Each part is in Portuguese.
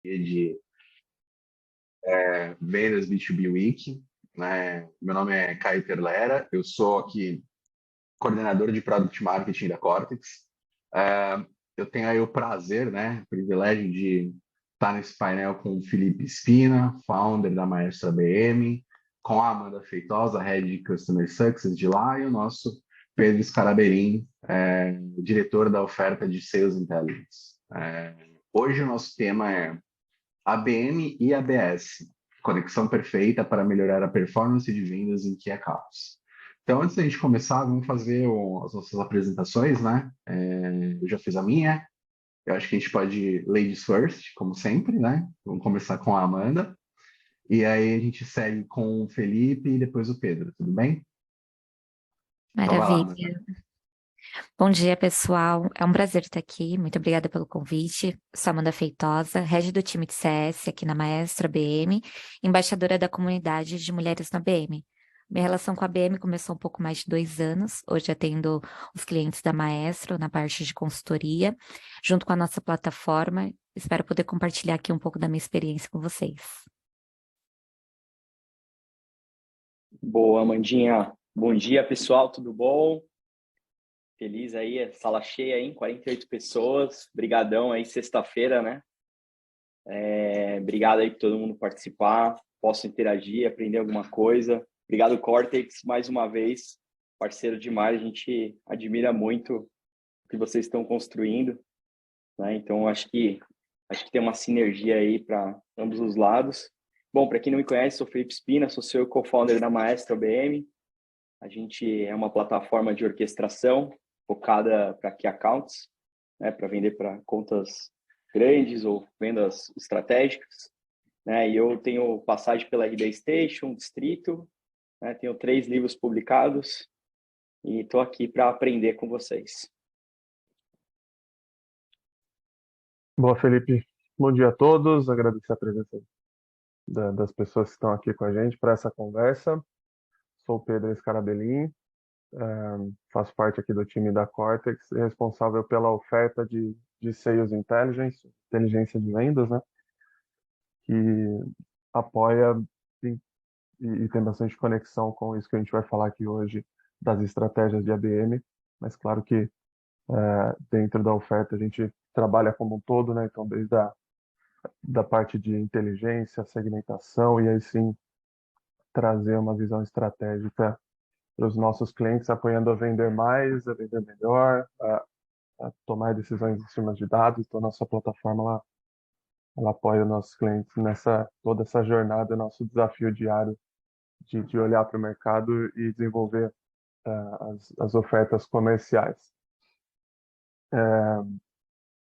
de vendas B2B Week, né? Meu nome é Caio Terlera, eu sou aqui coordenador de Product Marketing da Cortex. Eu tenho aí o prazer, né, o privilégio de estar nesse painel com o Felipe Espina, founder da Maestro ABM, com a Amanda Feitosa, Head de Customer Success de lá, e o nosso Pedro Scaraberin, diretor da oferta de Sales Intelligence. Hoje o nosso tema é ABM e ABS, conexão perfeita para melhorar a performance de vendas em Key Accounts. Então, antes da gente começar, vamos fazer as nossas apresentações, né? Eu já fiz a minha. Eu acho que a gente pode ir ladies first, como sempre, né? Vamos começar com a Amanda. E aí a gente segue com o Felipe e depois o Pedro, tudo bem? Então vai lá, Amanda. Maravilha. Bom dia, pessoal. É um prazer estar aqui. Muito obrigada pelo convite. Sou Amanda Feitosa, head do time de CS aqui na Maestro ABM, embaixadora da comunidade de mulheres na ABM. Minha relação com a ABM começou um pouco mais de 2 anos. Hoje atendo os clientes da Maestro na parte de consultoria, junto com a nossa plataforma. Espero poder compartilhar aqui um pouco da minha experiência com vocês. Boa, Amandinha. Bom dia, pessoal, tudo bom? Feliz aí, sala cheia, hein? 48 pessoas. Brigadão aí, sexta-feira, né? Obrigado aí por todo mundo participar. Posso interagir, aprender alguma coisa. Obrigado, Cortex, mais uma vez. Parceiro demais, a gente admira muito o que vocês estão construindo, né? Então, acho que tem uma sinergia aí para ambos os lados. Bom, para quem não me conhece, sou Felipe Espina, sou seu co-founder da Maestro ABM. A gente é uma plataforma de orquestração focada para Key Accounts, né, para vender para contas grandes ou vendas estratégicas, né? E eu tenho passagem pela RD Station, Distrito, né? Tenho 3 livros publicados e estou aqui para aprender com vocês. Boa, Felipe. Bom dia a todos. Agradecer a presença das pessoas que estão aqui com a gente para essa conversa. Sou o Pedro Scaraberin, faço parte aqui do time da Cortex, responsável pela oferta de Sales Intelligence, inteligência de vendas, né? Que apoia e tem bastante conexão com isso que a gente vai falar aqui hoje, das estratégias de ABM, mas claro que dentro da oferta a gente trabalha como um todo, né? Então, desde da parte de inteligência, segmentação, e aí sim trazer uma visão estratégica para os nossos clientes, apoiando a vender mais, a vender melhor, a tomar decisões em cima de dados. Então, nossa plataforma ela apoia os nossos clientes nessa toda essa jornada, nosso desafio diário de olhar para o mercado e desenvolver as ofertas comerciais.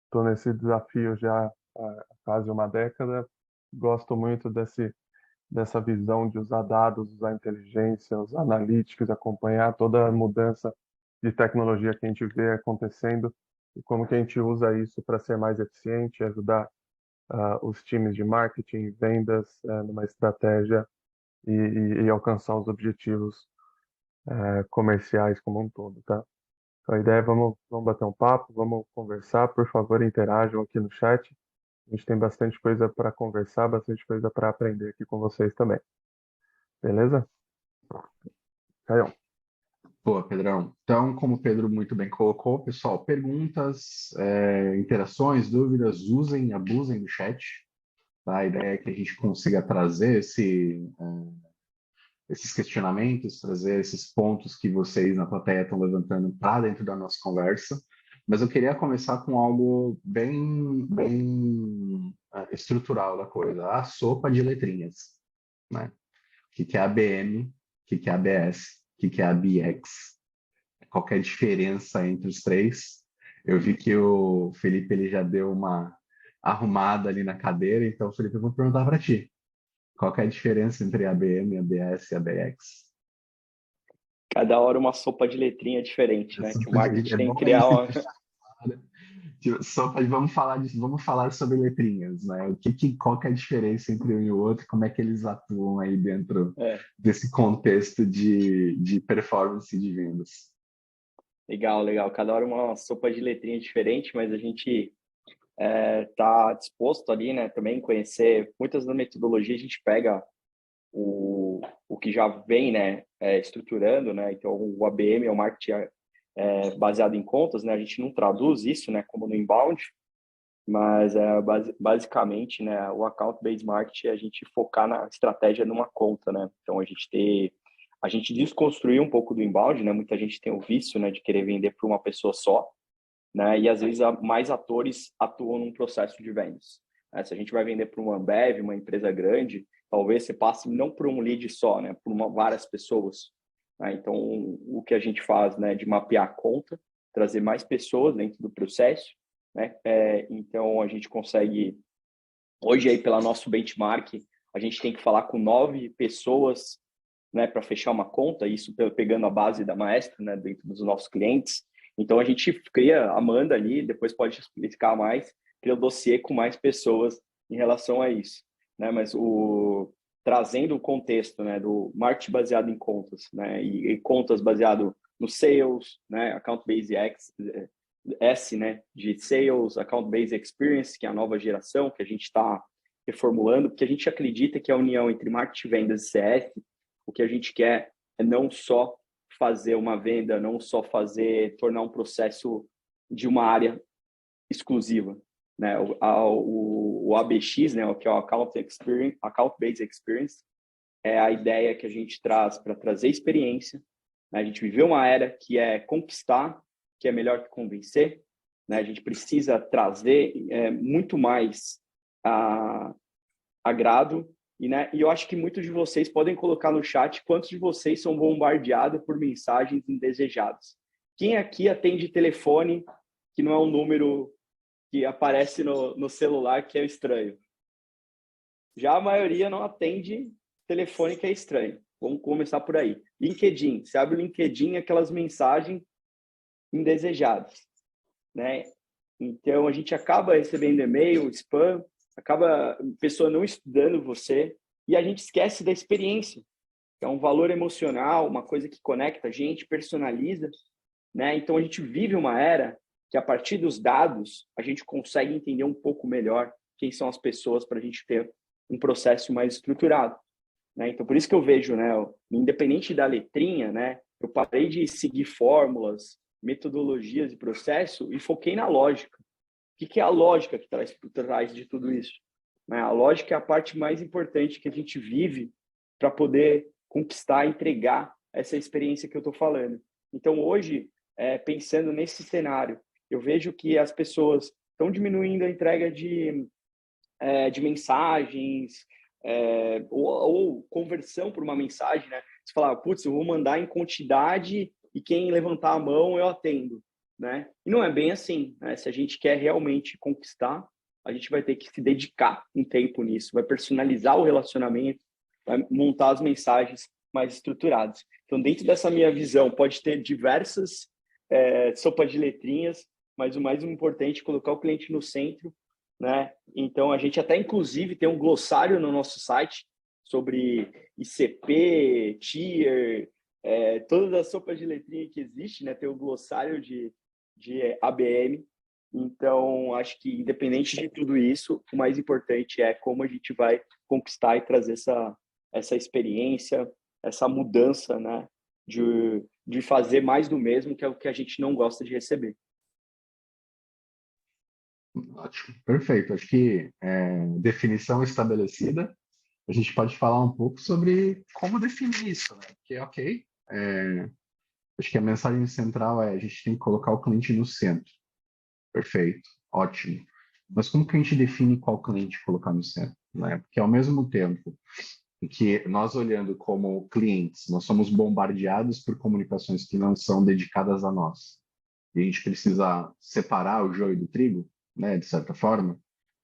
Estou nesse desafio já há quase uma década. Gosto muito dessa visão de usar dados, usar inteligência, usar analytics, acompanhar toda a mudança de tecnologia que a gente vê acontecendo e como que a gente usa isso para ser mais eficiente, ajudar os times de marketing, vendas, numa estratégia e alcançar os objetivos comerciais como um todo, tá? Então, a ideia é vamos bater um papo, vamos conversar. Por favor, interajam aqui no chat. A gente tem bastante coisa para conversar, bastante coisa para aprender aqui com vocês também. Beleza? Caio. Boa, Pedrão. Então, como o Pedro muito bem colocou, pessoal, perguntas, interações, dúvidas, usem, abusem do chat. Tá? A ideia é que a gente consiga trazer esses questionamentos, trazer esses pontos que vocês na plateia estão levantando para dentro da nossa conversa. Mas eu queria começar com algo bem estrutural da coisa, a sopa de letrinhas, né? O que é ABM, o que é ABS, o que é ABX, qual é a diferença entre os três. Eu vi que o Felipe ele já deu uma arrumada ali na cadeira, então, Felipe, eu vou perguntar para ti. Qual é a diferença entre ABM, ABS e ABX? Cada hora uma sopa de letrinha diferente, né? Que o marketing tem que bom criar uma... Vamos falar sobre letrinhas, né? Qual que é a diferença entre um e o outro? Como é que eles atuam aí dentro desse contexto de performance de vendas? Legal, legal. Cada hora uma sopa de letrinha diferente, mas a gente tá disposto ali, né, também conhecer muitas das metodologias, a gente pega o que já vem, né, estruturando, né, então o ABM é o marketing baseado em contas, né, a gente não traduz isso, né, como no inbound, mas basicamente, né, o account-based marketing é a gente focar na estratégia numa conta, né, então a gente desconstruir um pouco do inbound, né, muita gente tem o vício, né, de querer vender para uma pessoa só, né, e às vezes mais atores atuam num processo de vendas. Né? Se a gente vai vender para uma Ambev, uma empresa grande, talvez você passe não por um lead só, né, por várias pessoas. Né? Então, o que a gente faz, né, de mapear a conta, trazer mais pessoas dentro do processo, né? Então, a gente consegue, hoje aí pela nosso benchmark, a gente tem que falar com 9 pessoas, né, para fechar uma conta, isso pegando a base da Maestro, né, dentro dos nossos clientes. Então, a gente cria a Amanda ali, depois pode explicar mais, cria o dossiê com mais pessoas em relação a isso. Né? Mas trazendo o contexto, né, do marketing baseado em contas, né, e contas baseado no sales, né, account-based S, né, de sales, account-based experience, que é a nova geração que a gente está reformulando, porque a gente acredita que a união entre marketing, vendas e CS, o que a gente quer é não só fazer uma venda, não só tornar um processo de uma área exclusiva, né? O ABX, né, que é o Account-Based Experience, é a ideia que a gente traz para trazer experiência, né? A gente viveu uma era que é conquistar, que é melhor que convencer, né? A gente precisa trazer muito mais agrado. E eu acho que muitos de vocês podem colocar no chat quantos de vocês são bombardeados por mensagens indesejadas. Quem aqui atende telefone que não é um número que aparece no celular que é estranho? Já a maioria não atende telefone que é estranho. Vamos começar por aí. LinkedIn. Você abre o LinkedIn, aquelas mensagens indesejadas, né? Então, a gente acaba recebendo e-mail, spam, acaba a pessoa não estudando você e a gente esquece da experiência. É um valor emocional, uma coisa que conecta a gente, personaliza, né? Então, a gente vive uma era que, a partir dos dados, a gente consegue entender um pouco melhor quem são as pessoas para a gente ter um processo mais estruturado, né? Então, por isso que eu vejo, né, independente da letrinha, né, eu parei de seguir fórmulas, metodologias de processo e foquei na lógica. O que é a lógica que traz por trás de tudo isso? A lógica é a parte mais importante que a gente vive para poder conquistar, entregar essa experiência que eu estou falando. Então, hoje, pensando nesse cenário, eu vejo que as pessoas estão diminuindo a entrega de mensagens, ou conversão por uma mensagem, né? Você fala, putz, eu vou mandar em quantidade e quem levantar a mão eu atendo, né? E não é bem assim, né? Se a gente quer realmente conquistar, a gente vai ter que se dedicar um tempo nisso, vai personalizar o relacionamento, vai montar as mensagens mais estruturadas. Então, dentro dessa minha visão, pode ter diversas sopas de letrinhas, mas o mais importante é colocar o cliente no centro, né? Então, a gente até, inclusive, tem um glossário no nosso site sobre ICP, Tier, todas as sopas de letrinha que existem, né? Tem o glossário de ABM. Então, acho que, independente de tudo isso, o mais importante é como a gente vai conquistar e trazer essa experiência, essa mudança, né? De fazer mais do mesmo, que é o que a gente não gosta de receber. Ótimo, perfeito. Acho que definição estabelecida, a gente pode falar um pouco sobre como definir isso, né? Porque, ok, acho que a mensagem central é a gente tem que colocar o cliente no centro. Perfeito, ótimo. Mas como que a gente define qual cliente colocar no centro, né? Porque ao mesmo tempo que nós olhando como clientes, nós somos bombardeados por comunicações que não são dedicadas a nós. E a gente precisa separar o joio do trigo, né, de certa forma.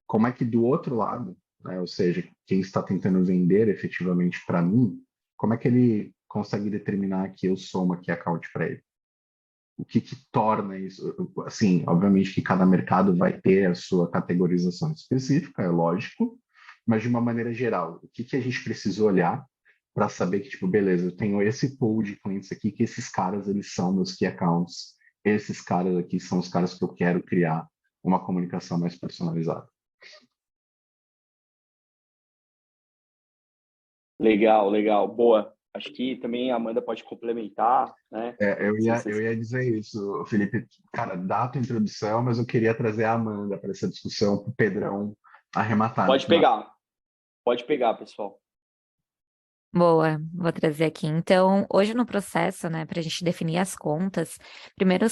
Como é que do outro lado, né, ou seja, quem está tentando vender efetivamente para mim, como é que ele consegue determinar que eu sou uma key account para ele? O que torna isso? Assim, obviamente que cada mercado vai ter a sua categorização específica, é lógico, mas de uma maneira geral, o que a gente precisa olhar para saber que, tipo, beleza, eu tenho esse pool de clientes aqui, que esses caras, eles são meus key accounts, esses caras aqui são os caras que eu quero criar uma comunicação mais personalizada. Legal, legal. Boa. Acho que também a Amanda pode complementar, né? Eu Se ia, vocês... eu ia dizer isso, Felipe. Cara, dá a tua introdução, mas eu queria trazer a Amanda para essa discussão, para o Pedrão arrematar no Pode final. pegar, pessoal. Boa, vou trazer aqui. Então, hoje no processo, né, para a gente definir as contas, primeiro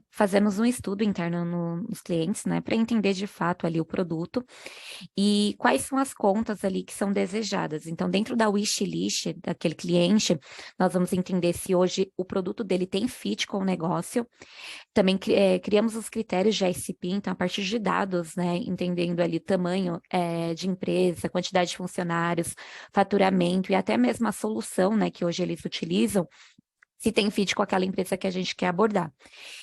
fazemos um estudo interno nos clientes, né, para entender de fato ali o produto e quais são as contas ali que são desejadas. Então, dentro da wish list daquele cliente, nós vamos entender se hoje o produto dele tem fit com o negócio. Também criamos os critérios de ICP, então, a partir de dados, né, entendendo ali tamanho de empresa, quantidade de funcionários, faturamento e até mesmo a solução, né, que hoje eles utilizam, se tem fit com aquela empresa que a gente quer abordar.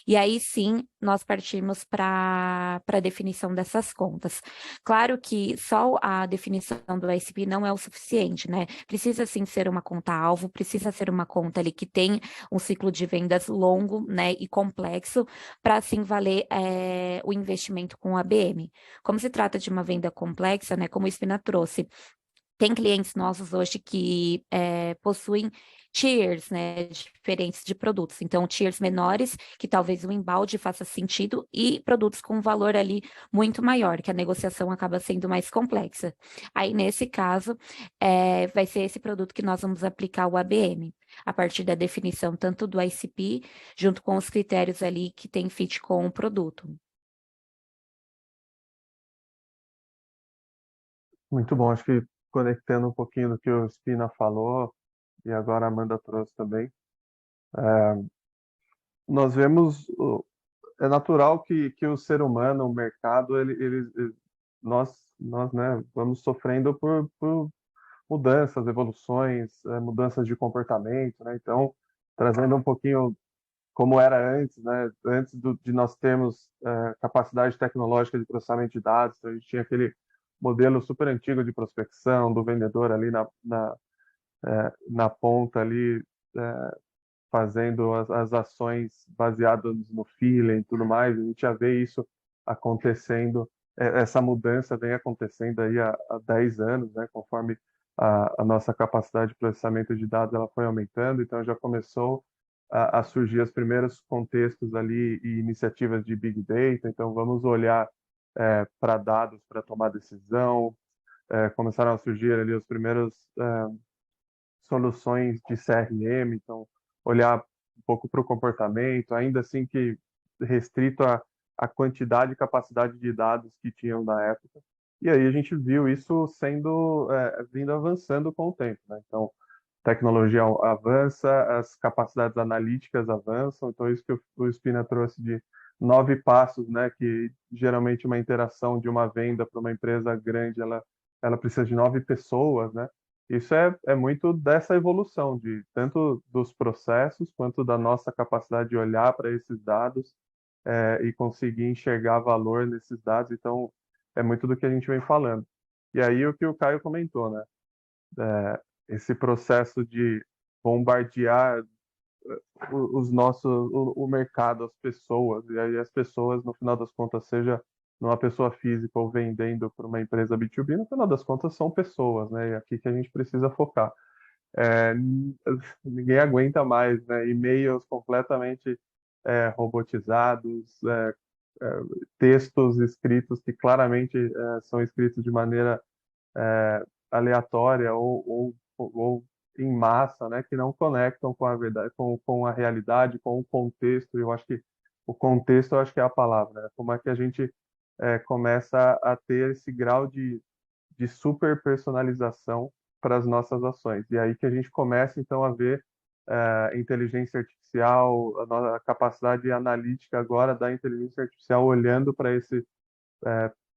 E aí sim, nós partimos para a definição dessas contas. Claro que só a definição do ICP não é o suficiente, né? Precisa sim ser uma conta-alvo, precisa ser uma conta ali que tem um ciclo de vendas longo, né, e complexo, para assim valer o investimento com a ABM. Como se trata de uma venda complexa, né, como o Spina trouxe, tem clientes nossos hoje que possuem tiers, né, diferentes de produtos. Então, tiers menores, que talvez o embalde faça sentido, e produtos com valor ali muito maior, que a negociação acaba sendo mais complexa. Aí, nesse caso, vai ser esse produto que nós vamos aplicar o ABM, a partir da definição tanto do ICP, junto com os critérios ali que tem fit com o produto. Muito bom, acho que conectando um pouquinho do que o Spina falou, e agora a Amanda trouxe também, nós vemos, é natural que o ser humano, o mercado, nós, né, vamos sofrendo por mudanças, evoluções, mudanças de comportamento, né? Então, trazendo um pouquinho como era antes, né? Antes de nós termos capacidade tecnológica de processamento de dados, então a gente tinha aquele modelo super antigo de prospecção do vendedor ali na ponta ali, fazendo as ações baseadas no feeling e tudo mais. A gente já vê isso acontecendo, essa mudança vem acontecendo aí há 10 anos, né? Conforme a nossa capacidade de processamento de dados ela foi aumentando, então já começou a surgir os primeiros contextos ali e iniciativas de Big Data, então vamos olhar para dados para tomar decisão, começaram a surgir ali os primeiros soluções de CRM, então olhar um pouco para o comportamento, ainda assim que restrito à quantidade e capacidade de dados que tinham na época. E aí a gente viu isso vindo avançando com o tempo, né? Então, tecnologia avança, as capacidades analíticas avançam, então isso que o Spina trouxe de 9 passos, né, que geralmente uma interação de uma venda para uma empresa grande, ela precisa de 9 pessoas, né? Isso é muito dessa evolução, de tanto dos processos, quanto da nossa capacidade de olhar para esses dados e conseguir enxergar valor nesses dados. Então, é muito do que a gente vem falando. E aí, o que o Caio comentou, né? Esse processo de bombardear o mercado, as pessoas, e aí as pessoas, no final das contas, seja numa pessoa física ou vendendo para uma empresa B2B, no final das contas são pessoas, né? E é aqui que a gente precisa focar. É, ninguém aguenta mais, né? E-mails completamente robotizados, textos escritos que claramente são escritos de maneira aleatória ou em massa, né, que não conectam com a verdade, com a realidade, com o contexto. Eu acho que o contexto, eu acho que é a palavra, né? Como é que a gente começa a ter esse grau de super personalização para as nossas ações. E aí que a gente começa, então, a ver inteligência artificial, a capacidade analítica agora da inteligência artificial olhando para esse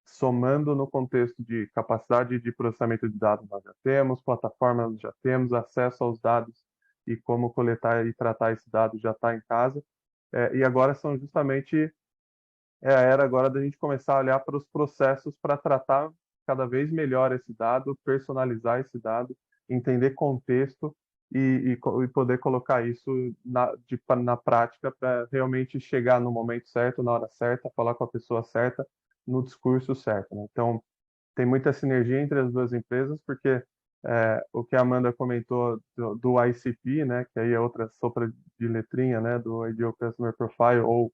somando no contexto de capacidade de processamento de dados nós já temos, plataformas já temos, acesso aos dados e como coletar e tratar esse dado já está em casa. E agora são justamente a era agora da gente começar a olhar para os processos para tratar cada vez melhor esse dado, personalizar esse dado, entender contexto e poder colocar isso na prática para realmente chegar no momento certo, na hora certa, falar com a pessoa certa, no discurso certo, né? Então, tem muita sinergia entre as duas empresas, porque o que a Amanda comentou do ICP, né, que aí é outra sopa de letrinha, né, do Ideal Customer Profile, ou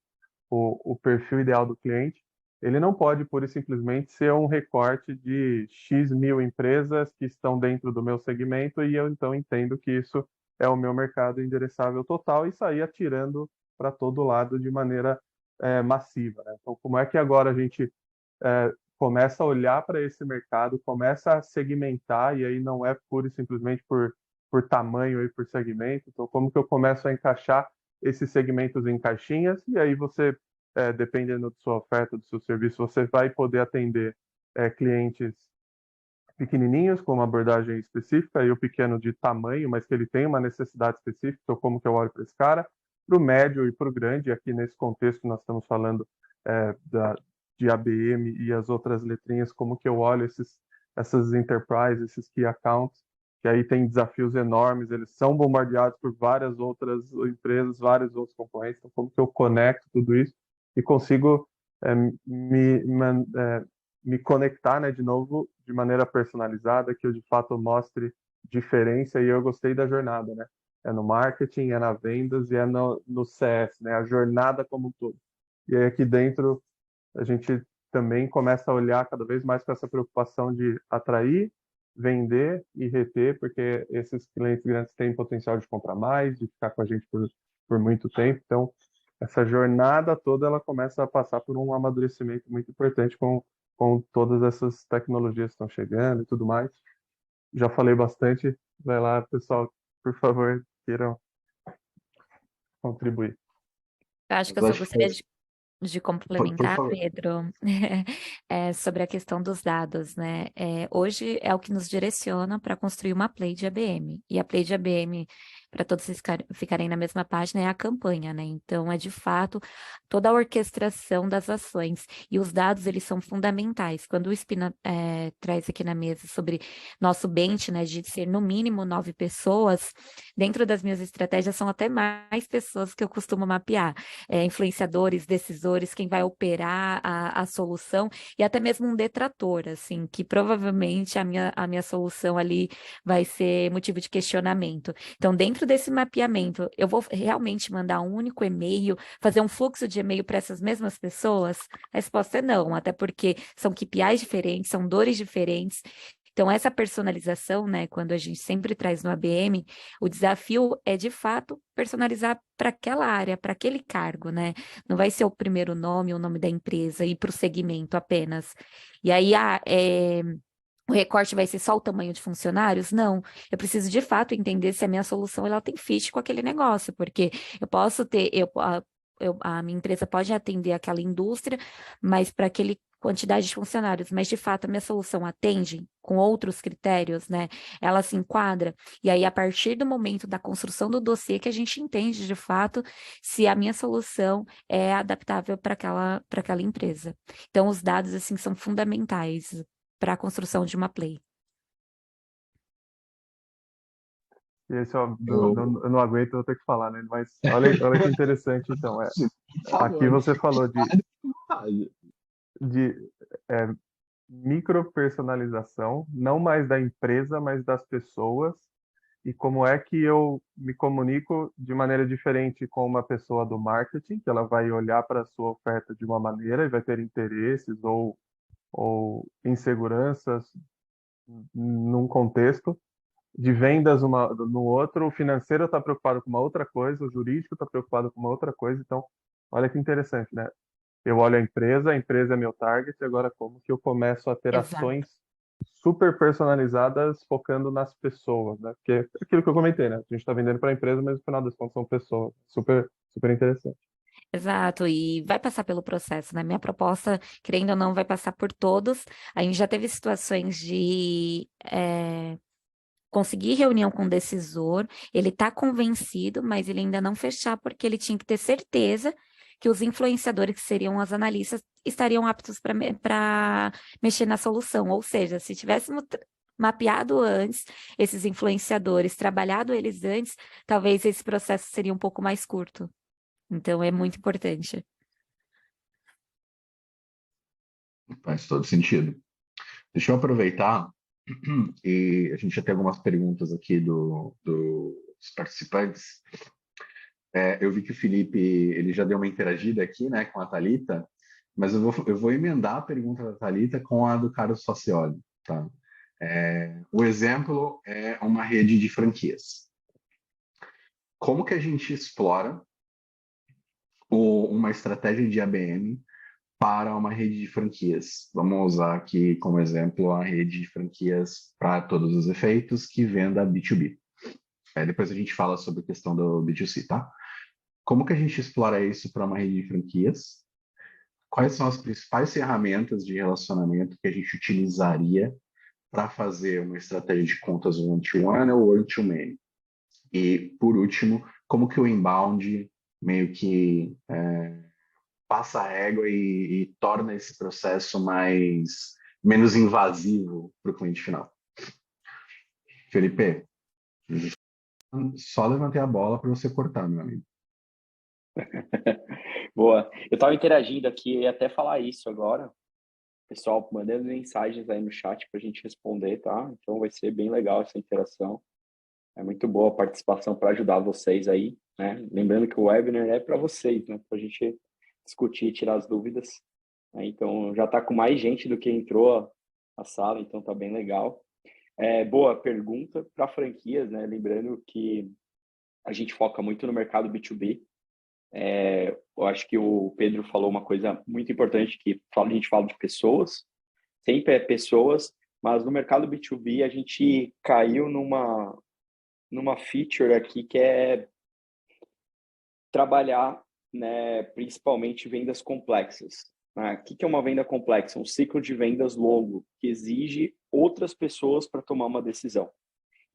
o perfil ideal do cliente, ele não pode pura e simplesmente ser um recorte de X mil empresas que estão dentro do meu segmento e eu então entendo que isso é o meu mercado endereçável total e sair atirando para todo lado de maneira massiva, né? Então, como é que agora a gente começa a olhar para esse mercado, começa a segmentar, e aí não é pura e simplesmente por tamanho e por segmento, então como que eu começo a encaixar esses segmentos em caixinhas, e aí você, dependendo da sua oferta, do seu serviço, você vai poder atender clientes pequenininhos, com uma abordagem específica, e o pequeno de tamanho, mas que ele tem uma necessidade específica, então como que eu olho para esse cara, para o médio e para o grande, aqui nesse contexto nós estamos falando de ABM e as outras letrinhas, como que eu olho essas enterprise, esses key accounts, que aí tem desafios enormes, eles são bombardeados por várias outras empresas, vários outros concorrentes, então como que eu conecto tudo isso e consigo me conectar, né, de novo, de maneira personalizada, que eu de fato mostre diferença, e eu gostei da jornada, né? É no marketing, é na vendas e é no CS, né? A jornada como um todo. E aí aqui dentro a gente também começa a olhar cada vez mais com essa preocupação de atrair, vender e reter, porque esses clientes grandes têm potencial de comprar mais, de ficar com a gente por muito tempo. Então, essa jornada toda ela começa a passar por um amadurecimento muito importante com todas essas tecnologias que estão chegando e tudo mais. Já falei bastante. Vai lá, pessoal, por favor, queiram contribuir. Eu acho que eu Eu só acho que gostaria de por complementar, favor. Pedro, sobre a questão dos dados, né? Hoje é o que nos direciona para construir uma play de ABM. E a play de ABM, para todos vocês ficarem na mesma página, é a campanha, né? Então, é de fato toda a orquestração das ações. E os dados, eles são fundamentais. Quando o Spina traz aqui na mesa sobre nosso bench, né, de ser no mínimo 9 pessoas, dentro das minhas estratégias são até mais pessoas que eu costumo mapear. Influenciadores, decisores, quem vai operar a solução e até mesmo um detrator, assim, que provavelmente a minha solução ali vai ser motivo de questionamento. Então, dentro desse mapeamento, eu vou realmente mandar um único e-mail, fazer um fluxo de e-mail para essas mesmas pessoas? A resposta é não, até porque são KPIs diferentes, são dores diferentes. Então, essa personalização, né, quando a gente sempre traz no ABM, o desafio é, de fato, personalizar para aquela área, para aquele cargo, né? Não vai ser o primeiro nome, o nome da empresa e para o segmento apenas. E aí, o recorte vai ser só o tamanho de funcionários? Não. Eu preciso, de fato, entender se a minha solução ela tem fit com aquele negócio, porque eu posso ter, a minha empresa pode atender aquela indústria, mas para aquele quantidade de funcionários, mas de fato a minha solução atende com outros critérios, né? Ela se enquadra, e aí a partir do momento da construção do dossiê que a gente entende de fato se a minha solução é adaptável para aquela empresa. Então os dados assim são fundamentais para a construção de uma play. E esse, ó, Eu, eu não aguento, eu vou ter que falar, né? Mas olha que interessante, então. por Aqui favor, você fique falou à vontade. de micropersonalização, não mais da empresa, mas das pessoas, e como é que eu me comunico de maneira diferente com uma pessoa do marketing, que ela vai olhar para a sua oferta de uma maneira e vai ter interesses ou inseguranças num contexto, de vendas no outro, o financeiro está preocupado com uma outra coisa, o jurídico está preocupado com uma outra coisa, então olha que interessante, né? Eu olho a empresa é meu target, agora como que eu começo a ter Exato. ações super personalizadas focando nas pessoas, né? Porque é aquilo que eu comentei, né? A gente está vendendo para a empresa, mas no final das contas são pessoas. Super, super interessante. Exato, e vai passar pelo processo, né? Minha proposta, querendo ou não, vai passar por todos. A gente já teve situações de conseguir reunião com o decisor, ele está convencido, mas ele ainda não fechar, porque ele tinha que ter certeza que os influenciadores, que seriam os analistas, estariam aptos para mexer na solução. Ou seja, se tivéssemos mapeado antes esses influenciadores, trabalhado eles antes, talvez esse processo seria um pouco mais curto. Então, é muito importante. Faz todo sentido. Deixa eu aproveitar e a gente já tem algumas perguntas aqui dos participantes. Eu vi que o Felipe ele já deu uma interagida aqui, né, com a Thalita, mas eu vou emendar a pergunta da Thalita com a do Carlos Facioli, tá? O exemplo é uma rede de franquias. Como que a gente explora uma estratégia de ABM para uma rede de franquias? Vamos usar aqui como exemplo a rede de franquias para todos os efeitos que venda B2B. Depois a gente fala sobre a questão do B2C, tá? Como que a gente explora isso para uma rede de franquias? Quais são as principais ferramentas de relacionamento que a gente utilizaria para fazer uma estratégia de contas one-to-one ou one-to-many? E, por último, como que o inbound meio que passa a régua e torna esse processo menos invasivo para o cliente final? Felipe, só levantei a bola para você cortar, meu amigo. Boa. Eu estava interagindo aqui, eu ia até falar isso agora. Pessoal, mandando mensagens aí no chat para a gente responder, tá? Então vai ser bem legal essa interação. É muito boa a participação para ajudar vocês aí, né? Lembrando que o webinar é para vocês, né? Para a gente discutir e tirar as dúvidas. Né? Então já está com mais gente do que entrou a sala, então tá bem legal. Boa pergunta para franquias, né? Lembrando que a gente foca muito no mercado B2B. Eu acho que o Pedro falou uma coisa muito importante, que a gente fala de pessoas, sempre é pessoas, mas no mercado B2B a gente caiu numa feature aqui que é trabalhar, né, principalmente vendas complexas. Né? O que é uma venda complexa? Um ciclo de vendas longo, que exige outras pessoas para tomar uma decisão.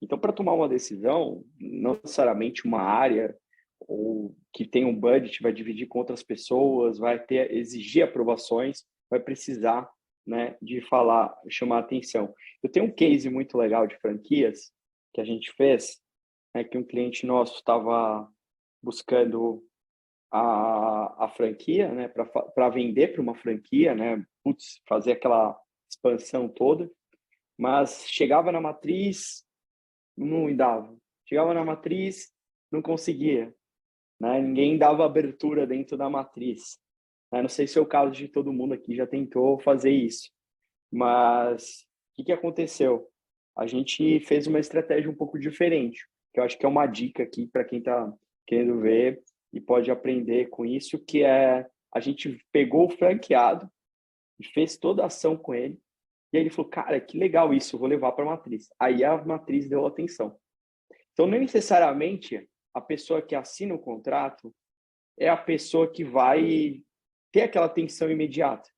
Então, para tomar uma decisão, não necessariamente uma área ou que tem um budget vai dividir com outras pessoas, vai exigir aprovações, vai precisar, né, de falar, chamar atenção. Eu tenho um case muito legal de franquias que a gente fez, né, que um cliente nosso estava buscando a franquia, né, para vender para uma franquia, né, fazer aquela expansão toda, mas chegava na matriz, não dava. Chegava na matriz, não conseguia. Né? Ninguém dava abertura dentro da matriz. Não sei se é o caso de todo mundo aqui já tentou fazer isso. Mas o que aconteceu? A gente fez uma estratégia um pouco diferente, que eu acho que é uma dica aqui para quem está querendo ver e pode aprender com isso, que é a gente pegou o franqueado e fez toda a ação com ele. E aí ele falou, cara, que legal isso, vou levar para a matriz. Aí a matriz deu atenção. Então, não necessariamente a pessoa que assina o contrato é a pessoa que vai ter aquela atenção imediata.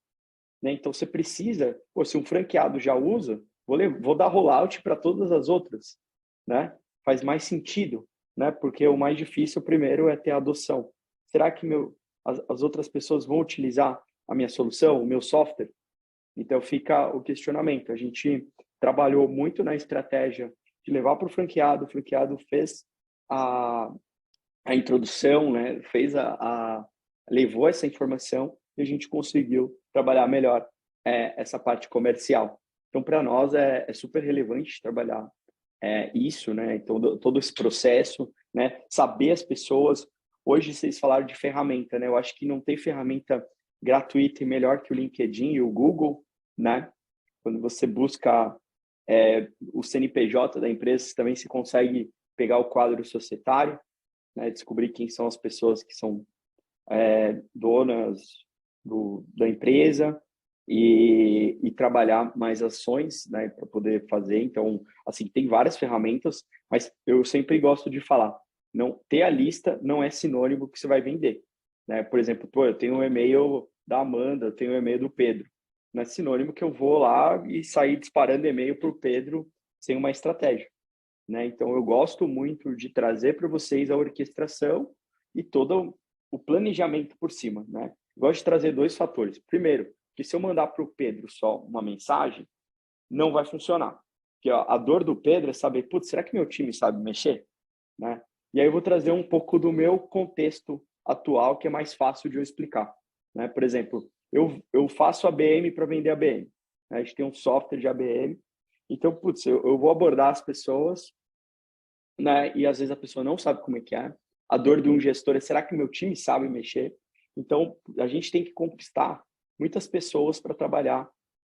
Né? Então, você precisa, se um franqueado já usa, vou dar rollout para todas as outras. Né? Faz mais sentido, né? Porque o mais difícil primeiro é ter a adoção. Será que as outras pessoas vão utilizar a minha solução, o meu software? Então, fica o questionamento. A gente trabalhou muito na estratégia de levar para o franqueado fez a introdução, né? Levou essa informação e a gente conseguiu trabalhar melhor essa parte comercial. Então, para nós é super relevante trabalhar isso, né? Então, todo esse processo, né? Saber as pessoas. Hoje, vocês falaram de ferramenta, né? Eu acho que não tem ferramenta gratuita e melhor que o LinkedIn e o Google, né? Quando você busca o CNPJ da empresa, você também se consegue pegar o quadro societário, né? Descobrir quem são as pessoas que são donas da empresa e trabalhar mais ações, né? Para poder fazer. Então, assim, tem várias ferramentas, mas eu sempre gosto de falar, não ter a lista não é sinônimo que você vai vender. Né? Por exemplo, eu tenho um e-mail da Amanda, eu tenho um e-mail do Pedro. Não é sinônimo que eu vou lá e sair disparando e-mail para o Pedro sem uma estratégia. Né? Então, eu gosto muito de trazer para vocês a orquestração e todo o planejamento por cima. Né? Gosto de trazer dois fatores. Primeiro, que se eu mandar para o Pedro só uma mensagem, não vai funcionar. Porque ó, a dor do Pedro é saber, putz, será que meu time sabe mexer? Né? E aí eu vou trazer um pouco do meu contexto atual, que é mais fácil de eu explicar. Né? Por exemplo, eu faço ABM para vender ABM. Né? A gente tem um software de ABM. Então, putz, eu vou abordar as pessoas, né? E às vezes a pessoa não sabe como é que é. A dor de um gestor é, será que meu time sabe mexer? Então, a gente tem que conquistar muitas pessoas para trabalhar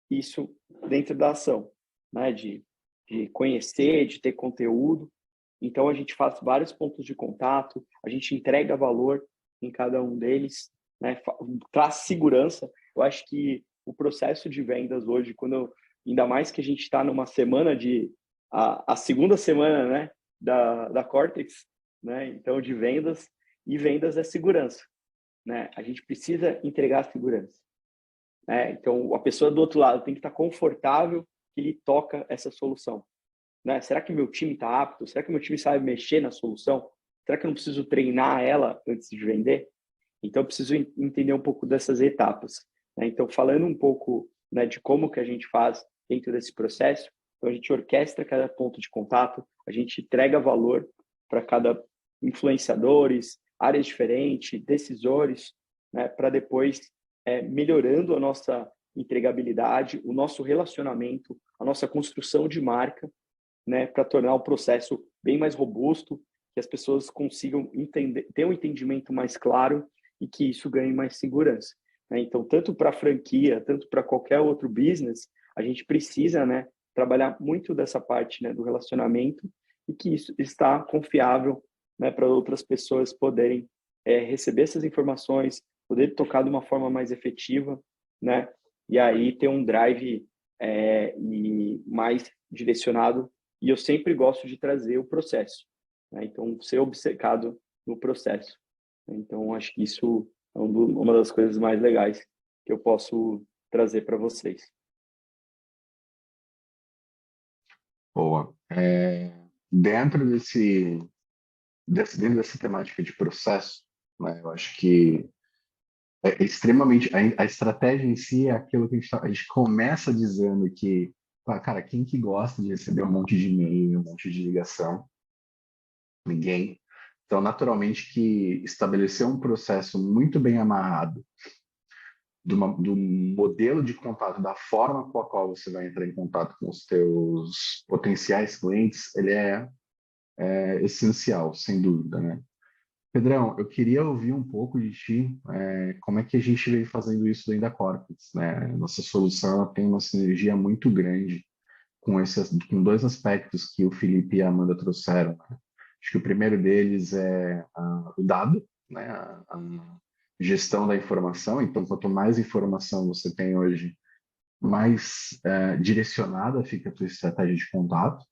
isso dentro da ação, né? De conhecer, de ter conteúdo. Então, a gente faz vários pontos de contato, a gente entrega valor em cada um deles, né? Traz segurança. Eu acho que o processo de vendas hoje, ainda mais que a gente está numa semana a segunda semana, né, da Cortex, né? Então, de vendas, e vendas é segurança, né? A gente precisa entregar segurança, né? Então, a pessoa do outro lado tem que estar confortável que ele toca essa solução, né? Será que meu time está apto? Será que meu time sabe mexer na solução? Será que eu não preciso treinar ela antes de vender? Então, eu preciso entender um pouco dessas etapas, né? Então, falando um pouco, né, de como que a gente faz dentro desse processo, então a gente orquestra cada ponto de contato, a gente entrega valor para cada influenciadores, áreas diferentes, decisores, né, para depois melhorando a nossa entregabilidade, o nosso relacionamento, a nossa construção de marca, né, para tornar o processo bem mais robusto, que as pessoas consigam entender, ter um entendimento mais claro e que isso ganhe mais segurança, né? Então, tanto para a franquia, tanto para qualquer outro business, a gente precisa, né, trabalhar muito dessa parte, né, do relacionamento e que isso está confiável, né, para outras pessoas poderem receber essas informações, poder tocar de uma forma mais efetiva, né? E aí ter um drive e mais direcionado. E eu sempre gosto de trazer o processo, né? Então, ser obcecado no processo. Então, acho que isso é uma das coisas mais legais que eu posso trazer para vocês. Boa. Dentro dessa temática de processo, né, eu acho que é extremamente. A estratégia em si é aquilo que a gente começa dizendo que, cara, quem que gosta de receber um monte de e-mail, um monte de ligação? Ninguém. Então, naturalmente, que estabelecer um processo muito bem amarrado do modelo de contato, da forma com a qual você vai entrar em contato com os teus potenciais clientes, ele é essencial, sem dúvida, né? Pedrão, eu queria ouvir um pouco de ti, como é que a gente vem fazendo isso dentro da Cortex, né? Nossa solução ela tem uma sinergia muito grande com dois aspectos que o Felipe e a Amanda trouxeram, né? Acho que o primeiro deles é o dado, né? A gestão da informação. Então, quanto mais informação você tem hoje, mais direcionada fica a tua estratégia de contato,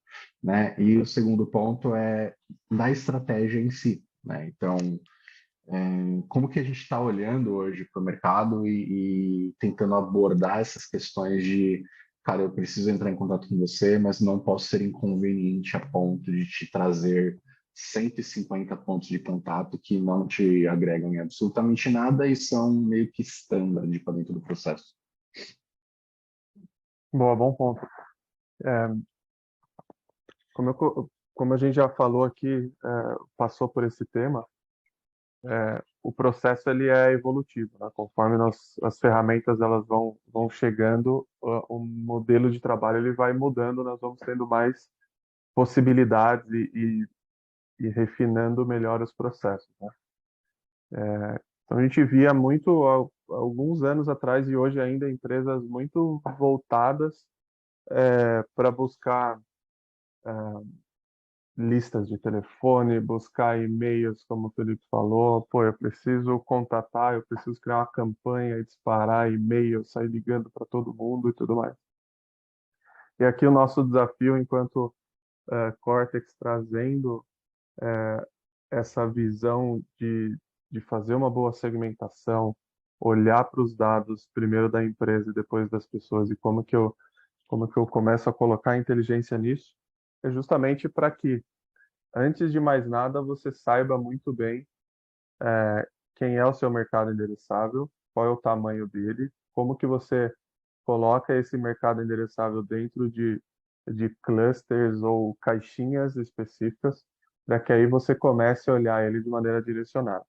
né? E o segundo ponto é da estratégia em si, né? Então, como que a gente está olhando hoje para o mercado e tentando abordar essas questões de, cara, eu preciso entrar em contato com você, mas não posso ser inconveniente a ponto de te trazer 150 pontos de contato que não te agregam em absolutamente nada e são meio que standard para dentro do processo. Boa, bom ponto. É, como a gente já falou aqui, passou por esse tema, o processo ele é evolutivo, né? Conforme as ferramentas elas vão chegando, o modelo de trabalho ele vai mudando, nós vamos tendo mais possibilidades e refinando melhor os processos, né? Então a gente via muito há alguns anos atrás e hoje ainda empresas muito voltadas para buscar listas de telefone, buscar e-mails, como o Felipe falou. Pô, eu preciso contatar, eu preciso criar uma campanha e disparar e-mail, sair ligando para todo mundo e tudo mais. E aqui o nosso desafio enquanto Cortex trazendo essa visão de fazer uma boa segmentação, olhar para os dados primeiro da empresa e depois das pessoas e como que eu começo a colocar a inteligência nisso, é justamente para que, antes de mais nada, você saiba muito bem quem é o seu mercado endereçável, qual é o tamanho dele, como que você coloca esse mercado endereçável dentro de clusters ou caixinhas específicas, para que aí você comece a olhar ele de maneira direcionada.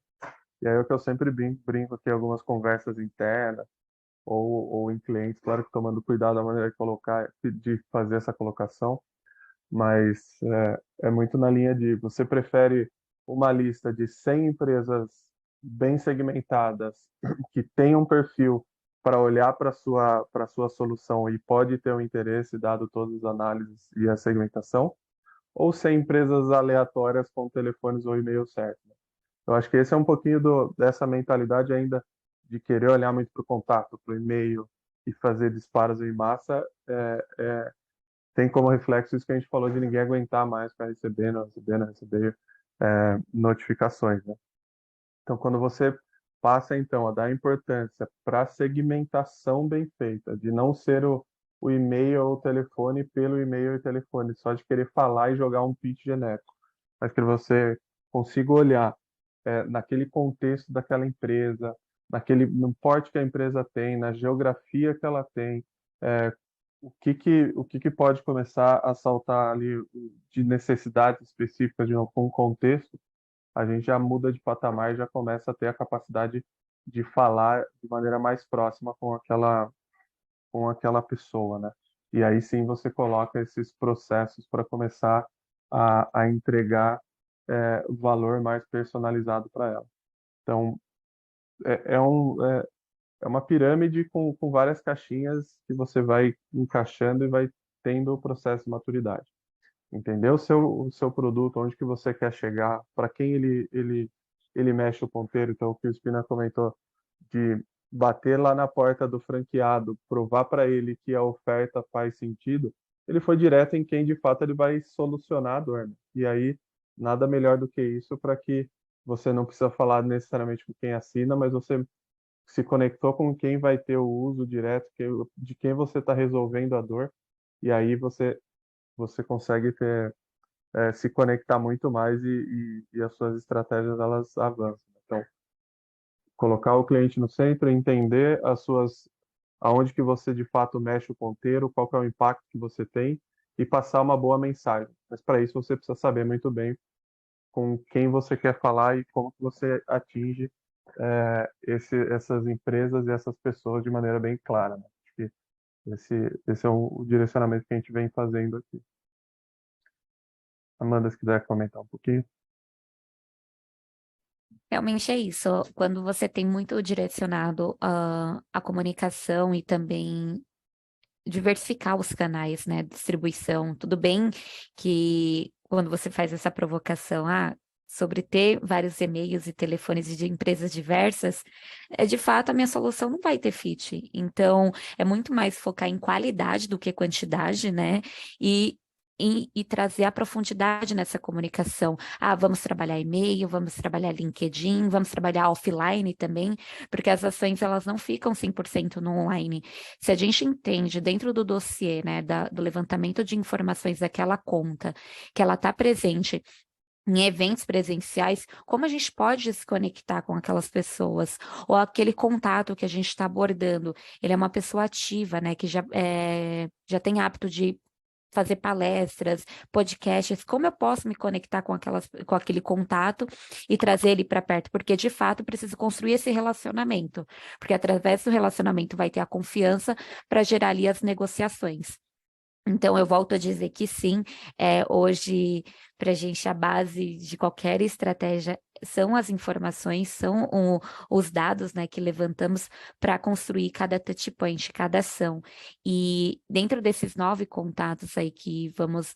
E aí é o que eu sempre brinco aqui, algumas conversas internas, ou em clientes, claro que tomando cuidado da maneira de colocar, de fazer essa colocação, mas é muito na linha de você prefere uma lista de 100 empresas bem segmentadas que tem um perfil para olhar para sua solução e pode ter um interesse dado todas as análises e a segmentação, ou 100 empresas aleatórias com telefones ou e-mail certo, né? Eu acho que esse é um pouquinho dessa mentalidade ainda de querer olhar muito para o contato, para o e-mail e fazer disparos em massa, tem como reflexo isso que a gente falou de ninguém aguentar mais para receber notificações, né? Então, quando você passa então a dar importância para a segmentação bem feita, de não ser o e-mail ou o telefone pelo e-mail e telefone, só de querer falar e jogar um pitch genérico, mas que você consiga olhar naquele contexto daquela empresa, no porte que a empresa tem, na geografia que ela tem, é, o que pode começar a saltar ali de necessidades específicas de um contexto, a gente já muda de patamar e já começa a ter a capacidade de falar de maneira mais próxima com aquela pessoa, né? E aí sim você coloca esses processos para começar a entregar valor mais personalizado para ela. Então, é uma pirâmide com várias caixinhas que você vai encaixando e vai tendo o processo de maturidade. Entender o seu produto, onde que você quer chegar, para quem ele mexe o ponteiro. Então, o que o Spina comentou de bater lá na porta do franqueado, provar para ele que a oferta faz sentido, ele foi direto em quem de fato ele vai solucionar a dor, né? E aí, nada melhor do que isso para que você não precisa falar necessariamente com quem assina, mas você se conectou com quem vai ter o uso direto, de quem você está resolvendo a dor, e aí você consegue se conectar muito mais e as suas estratégias elas avançam. Então, colocar o cliente no centro, entender aonde que você de fato mexe o ponteiro, qual que é o impacto que você tem e passar uma boa mensagem. Mas para isso você precisa saber muito bem com quem você quer falar e como que você atinge essas empresas e essas pessoas de maneira bem clara, né? Acho que esse é o direcionamento que a gente vem fazendo aqui. Amanda, se quiser comentar um pouquinho. Realmente é isso. Quando você tem muito direcionado a comunicação e também diversificar os canais, né, de distribuição. Tudo bem que quando você faz essa provocação, sobre ter vários e-mails e telefones de empresas diversas, de fato a minha solução não vai ter fit. Então, é muito mais focar em qualidade do que quantidade, né? E trazer a profundidade nessa comunicação. Vamos trabalhar e-mail, vamos trabalhar LinkedIn, vamos trabalhar offline também, porque as ações elas não ficam 100% no online. Se a gente entende dentro do dossiê, né, do levantamento de informações daquela conta, que ela está presente em eventos presenciais, como a gente pode se conectar com aquelas pessoas, ou aquele contato que a gente está abordando, ele é uma pessoa ativa, né, que já tem hábito de fazer palestras, podcasts, como eu posso me conectar com aquele contato e trazer ele para perto? Porque, de fato, eu preciso construir esse relacionamento, porque através do relacionamento vai ter a confiança para gerar ali as negociações. Então, eu volto a dizer que sim, hoje, para a gente, a base de qualquer estratégia são as informações, são os dados, né, que levantamos para construir cada touch point, cada ação. E dentro desses 9 contatos aí que vamos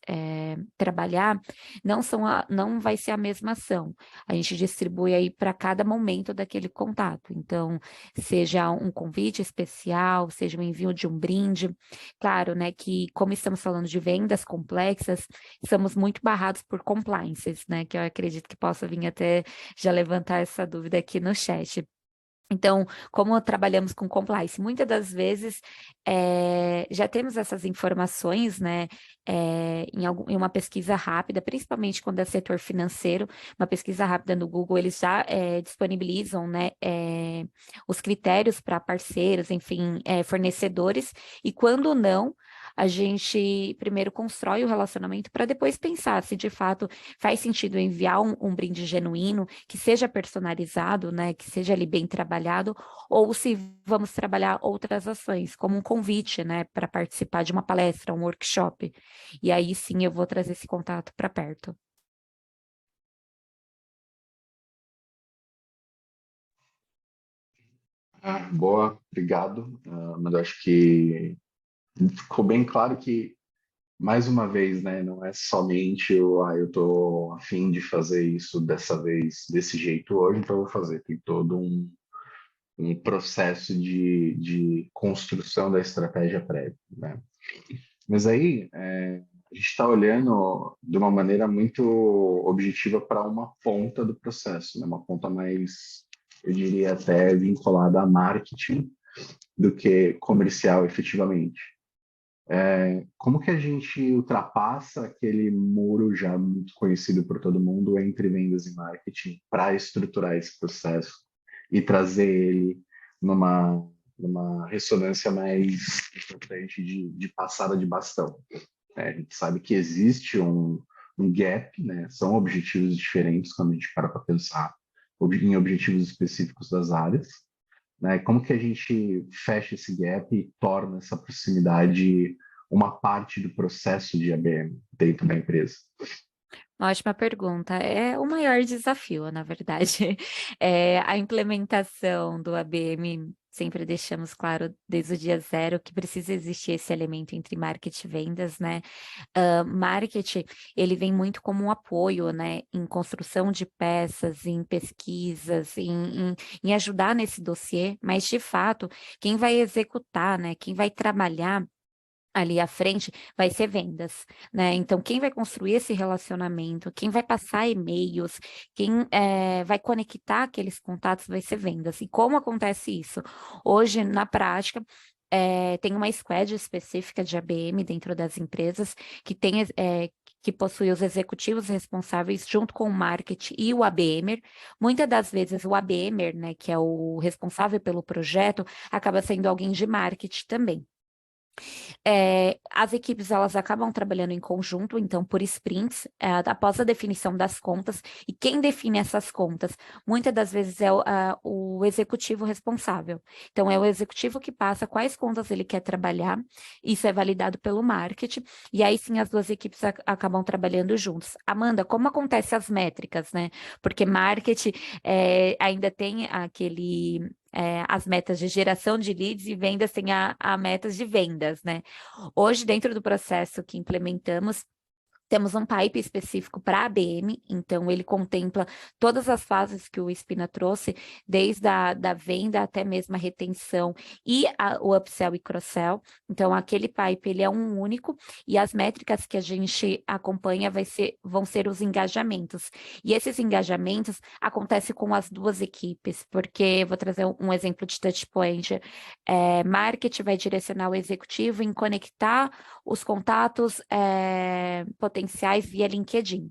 trabalhar, não vai ser a mesma ação. A gente distribui aí para cada momento daquele contato. Então, seja um convite especial, seja o envio de um brinde. Claro, né, que como estamos falando de vendas complexas, estamos muito barrados por compliances, né, que eu acredito que possa vir até já levantar essa dúvida aqui no chat. Então, como trabalhamos com compliance, muitas das vezes já temos essas informações, né, em uma pesquisa rápida, principalmente quando é setor financeiro, uma pesquisa rápida no Google, eles já disponibilizam, né, os critérios para parceiros, enfim, fornecedores, e quando não, a gente primeiro constrói o relacionamento para depois pensar se de fato faz sentido enviar um brinde genuíno, que seja personalizado, né, que seja ali bem trabalhado, ou se vamos trabalhar outras ações, como um convite, né, para participar de uma palestra, um workshop. E aí sim eu vou trazer esse contato para perto. Boa, obrigado. Mas eu acho que ficou bem claro que, mais uma vez, né, não é somente eu estou a fim de fazer isso dessa vez, desse jeito hoje, então eu vou fazer. Tem todo um processo de construção da estratégia prévia, né? Mas aí, a gente está olhando de uma maneira muito objetiva para uma ponta do processo, né? Uma ponta mais, eu diria, até vinculada a marketing do que comercial, efetivamente. Como que a gente ultrapassa aquele muro já muito conhecido por todo mundo entre vendas e marketing para estruturar esse processo e trazer ele numa ressonância mais importante de passada de bastão? A gente sabe que existe um gap, né? São objetivos diferentes quando a gente para pensar em objetivos específicos das áreas, né? Como que a gente fecha esse gap e torna essa proximidade uma parte do processo de ABM dentro da empresa? Ótima pergunta. É o maior desafio, na verdade. A implementação do ABM, sempre deixamos claro desde o dia zero que precisa existir esse elemento entre marketing e vendas, né? Marketing, ele vem muito como um apoio, né? Em construção de peças, em pesquisas, em ajudar nesse dossiê, mas de fato, quem vai executar, né? Quem vai trabalhar ali à frente vai ser vendas, né? Então, quem vai construir esse relacionamento, quem vai passar e-mails, quem vai conectar aqueles contatos vai ser vendas. E como acontece isso? Hoje, na prática, tem uma squad específica de ABM dentro das empresas que possui os executivos responsáveis junto com o marketing e o ABMer. Muitas das vezes o ABMer, né, que é o responsável pelo projeto, acaba sendo alguém de marketing também. As equipes elas acabam trabalhando em conjunto, então por sprints, após a definição das contas, e quem define essas contas, muitas das vezes é o executivo responsável. Então é o executivo que passa quais contas ele quer trabalhar, isso é validado pelo marketing, e aí sim as duas equipes acabam trabalhando juntos. Amanda, como acontece as métricas, né? Porque marketing ainda tem as metas de geração de leads e vendas têm a metas de vendas, né? Hoje, dentro do processo que implementamos, temos um pipe específico para ABM, então ele contempla todas as fases que o Spina trouxe, desde da venda até mesmo a retenção e o upsell e cross-sell. Então, aquele pipe ele é um único e as métricas que a gente acompanha vão ser os engajamentos. E esses engajamentos acontecem com as duas equipes, porque vou trazer um exemplo de touch point. Marketing vai direcionar o executivo em conectar os contatos potenciais via LinkedIn.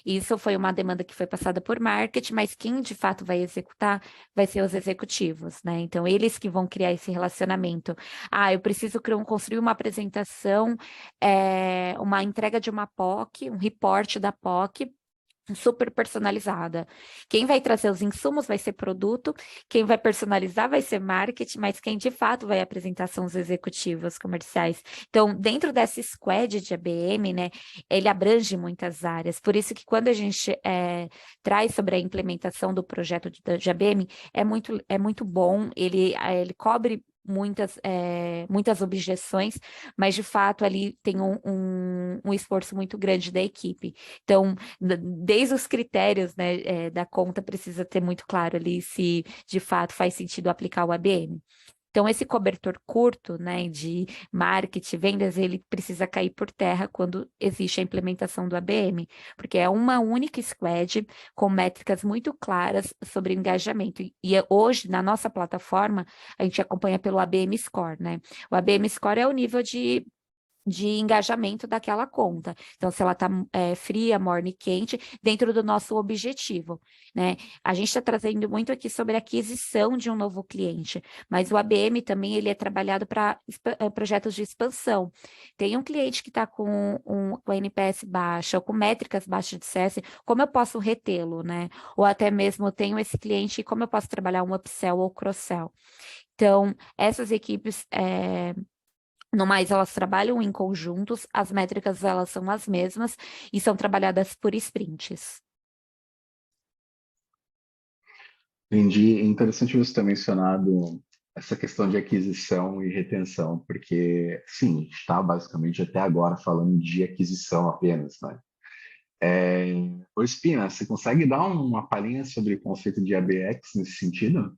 Isso foi uma demanda que foi passada por marketing, mas quem de fato vai executar vai ser os executivos, né? Então, eles que vão criar esse relacionamento. Eu preciso construir uma apresentação, uma entrega de uma POC, um report da POC, super personalizada. Quem vai trazer os insumos vai ser produto, quem vai personalizar vai ser marketing, mas quem de fato vai apresentar são os executivos comerciais. Então, dentro dessa squad de ABM, né, ele abrange muitas áreas. Por isso que quando a gente traz sobre a implementação do projeto de ABM, é muito bom, ele cobre muitas objeções, mas de fato ali tem um esforço muito grande da equipe. Então, desde os critérios, né, da conta precisa ter muito claro ali se de fato faz sentido aplicar o ABM. Então, esse cobertor curto, né, de marketing, vendas, ele precisa cair por terra quando existe a implementação do ABM, porque é uma única squad com métricas muito claras sobre engajamento. E hoje, na nossa plataforma, a gente acompanha pelo ABM Score, né? O ABM Score é o nível de de engajamento daquela conta. Então, se ela está fria, morna e quente, dentro do nosso objetivo, né? A gente está trazendo muito aqui sobre a aquisição de um novo cliente, mas o ABM também ele é trabalhado para projetos de expansão. Tem um cliente que está com NPS baixa, ou com métricas baixas de CS, como eu posso retê-lo, né? Ou até mesmo eu tenho esse cliente, como eu posso trabalhar um upsell ou cross-sell? Então, essas equipes no mais, elas trabalham em conjuntos, as métricas elas são as mesmas e são trabalhadas por sprints. Entendi. É interessante você ter mencionado essa questão de aquisição e retenção, porque, sim, a gente está basicamente até agora falando de aquisição apenas, né? Ô Espina, você consegue dar uma palhinha sobre o conceito de ABX nesse sentido?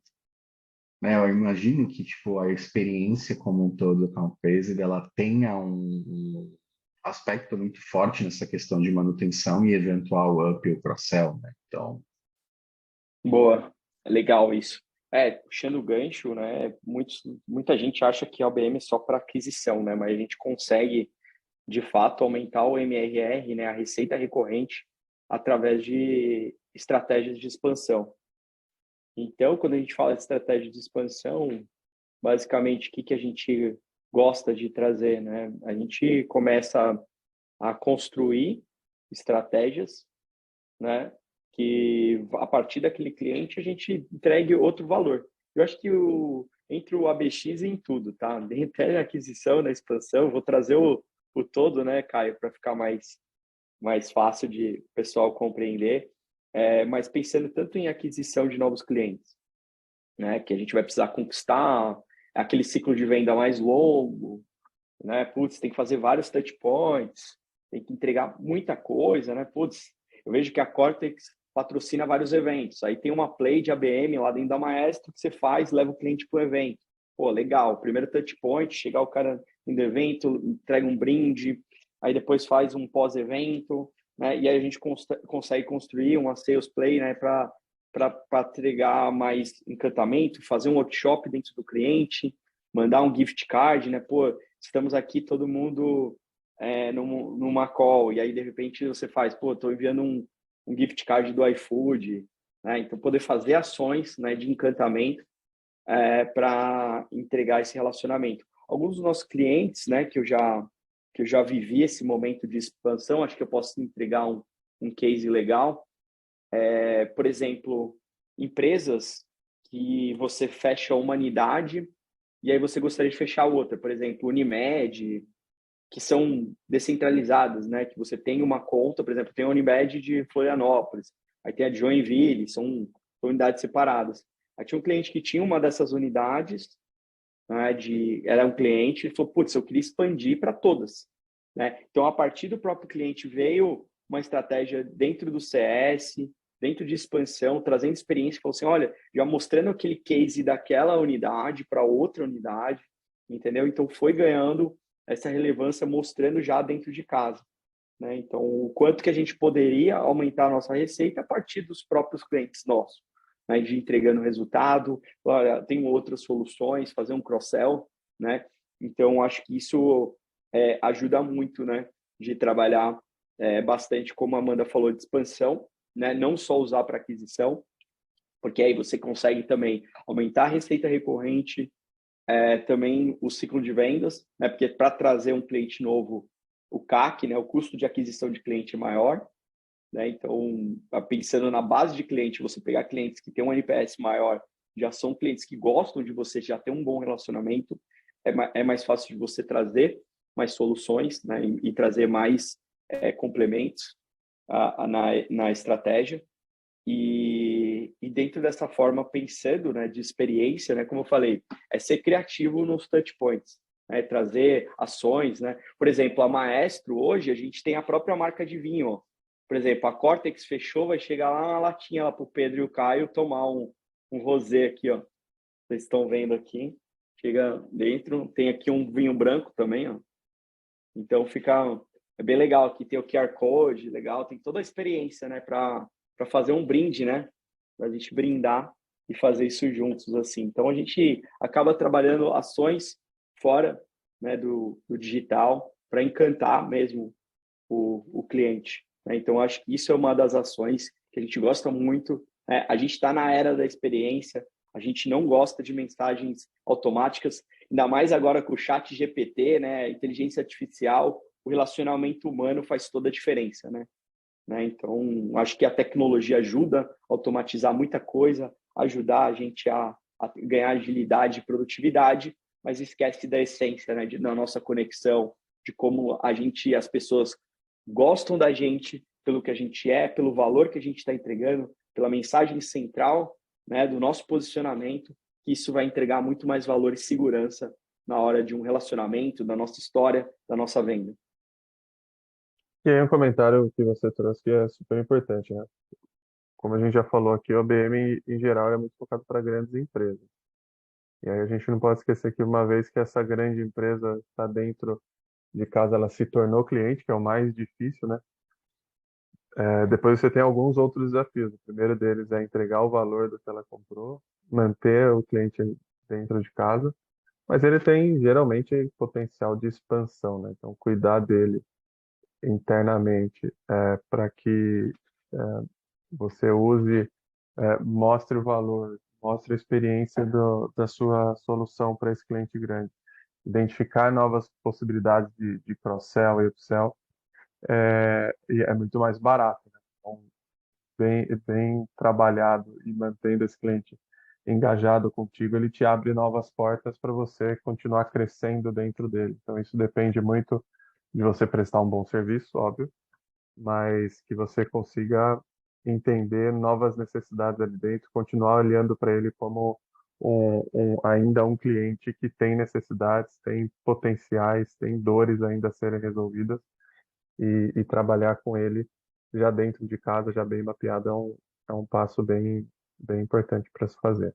Né, eu imagino que tipo a experiência como um todo do Count-Based ela tenha um aspecto muito forte nessa questão de manutenção e eventual up ou cross-sell, né? Então, Boa, legal isso. Puxando o gancho, né? Muita gente acha que a OBM é só para aquisição, né? Mas a gente consegue, de fato, aumentar o MRR, né? A receita recorrente, através de estratégias de expansão. Então, quando a gente fala de estratégia de expansão, basicamente, o que a gente gosta de trazer, né? A gente começa a construir estratégias, né? Que a partir daquele cliente a gente entregue outro valor. Eu acho que entre o ABX e em tudo, tá? Até a aquisição, na expansão, vou trazer o todo, né, Caio, para ficar mais fácil de o pessoal compreender. Mas pensando tanto em aquisição de novos clientes, né, que a gente vai precisar conquistar aquele ciclo de venda mais longo, né? Putz, tem que fazer vários touch points, tem que entregar muita coisa, né? Putz, eu vejo que a Cortex patrocina vários eventos. Aí tem uma play de ABM lá dentro da Maestro que você faz, leva o cliente para o evento. Pô, legal. Primeiro touch point, chegar o cara no evento, entrega um brinde, aí depois faz um pós-evento, né? E aí a gente consegue construir uma sales play, né? Para entregar mais encantamento, fazer um workshop dentro do cliente, mandar um gift card, né? Pô, estamos aqui todo mundo numa call, e aí de repente você faz, pô, estou enviando um gift card do iFood, né? Então poder fazer ações, né, de encantamento para entregar esse relacionamento. Alguns dos nossos clientes, né, que eu já vivi esse momento de expansão, acho que eu posso entregar um case legal. Por exemplo, empresas que você fecha uma unidade e aí você gostaria de fechar outra, por exemplo, Unimed, que são descentralizadas, né? Que você tem uma conta, por exemplo, tem a Unimed de Florianópolis, aí tem a de Joinville, são unidades separadas. Aí tinha um cliente que tinha uma dessas unidades, né? Era um cliente, ele falou, putz, eu queria expandir para todas, né? Então, a partir do próprio cliente veio uma estratégia dentro do CS, dentro de expansão, trazendo experiência, falou assim, olha, já mostrando aquele case daquela unidade para outra unidade, entendeu? Então, foi ganhando essa relevância mostrando já dentro de casa, né? Então, o quanto que a gente poderia aumentar a nossa receita a partir dos próprios clientes nossos, né? De entregando resultado, olha, tem outras soluções, fazer um cross-sell, né? Então, acho que isso ajuda muito, né? De trabalhar bastante, como a Amanda falou, de expansão, né? Não só usar para aquisição, porque aí você consegue também aumentar a receita recorrente, também o ciclo de vendas, né? Porque para trazer um cliente novo, o CAC, né? O custo de aquisição de cliente é maior, né? Então, pensando na base de cliente, você pegar clientes que têm um NPS maior, já são clientes que gostam de você, já tem um bom relacionamento, é mais fácil de você trazer mais soluções, né? E trazer mais complementos na estratégia. E dentro dessa forma, pensando, né, de experiência, né, como eu falei, é ser criativo nos touch points, né, trazer ações, né? Por exemplo, a Maestro, hoje, a gente tem a própria marca de vinho, ó. Por exemplo, a Cortex fechou, vai chegar lá na latinha, lá para o Pedro e o Caio tomar um rosé aqui, ó. Vocês estão vendo aqui. Chega dentro, tem aqui um vinho branco também, ó. Então, é bem legal. Aqui tem o QR Code, legal. Tem toda a experiência, né, para fazer um brinde, né? Para a gente brindar e fazer isso juntos, assim. Então, a gente acaba trabalhando ações fora, né, do digital, para encantar mesmo o cliente, né? Então, acho que isso é uma das ações que a gente gosta muito, né? A gente está na era da experiência, a gente não gosta de mensagens automáticas, ainda mais agora com o chat GPT, né? Inteligência artificial, o relacionamento humano faz toda a diferença, né? Então, acho que a tecnologia ajuda a automatizar muita coisa, ajudar a gente a ganhar agilidade e produtividade, mas esquece da essência, né? Da nossa conexão, de como as pessoas gostam da gente pelo que a gente é, pelo valor que a gente está entregando, pela mensagem central, né, do nosso posicionamento, que isso vai entregar muito mais valor e segurança na hora de um relacionamento, da nossa história, da nossa venda. E aí um comentário que você trouxe que é super importante, né? Como a gente já falou aqui, o ABM em geral é muito focado para grandes empresas. E aí a gente não pode esquecer que uma vez que essa grande empresa está dentro de casa, ela se tornou cliente, que é o mais difícil, né? Depois você tem alguns outros desafios. O primeiro deles é entregar o valor do que ela comprou, manter o cliente dentro de casa, mas ele tem geralmente potencial de expansão, né? Então, cuidar dele internamente para que é, você use, mostre o valor, mostre a experiência da sua solução para esse cliente grande, identificar novas possibilidades de cross-sell e upsell, e é muito mais barato, né? Então, bem trabalhado e mantendo esse cliente engajado contigo, ele te abre novas portas para você continuar crescendo dentro dele. Então, isso depende muito de você prestar um bom serviço, óbvio, mas que você consiga entender novas necessidades ali dentro, continuar olhando para ele como ainda um cliente que tem necessidades, tem potenciais, tem dores ainda a serem resolvidas e trabalhar com ele já dentro de casa, já bem mapeado, é um passo bem importante para se fazer.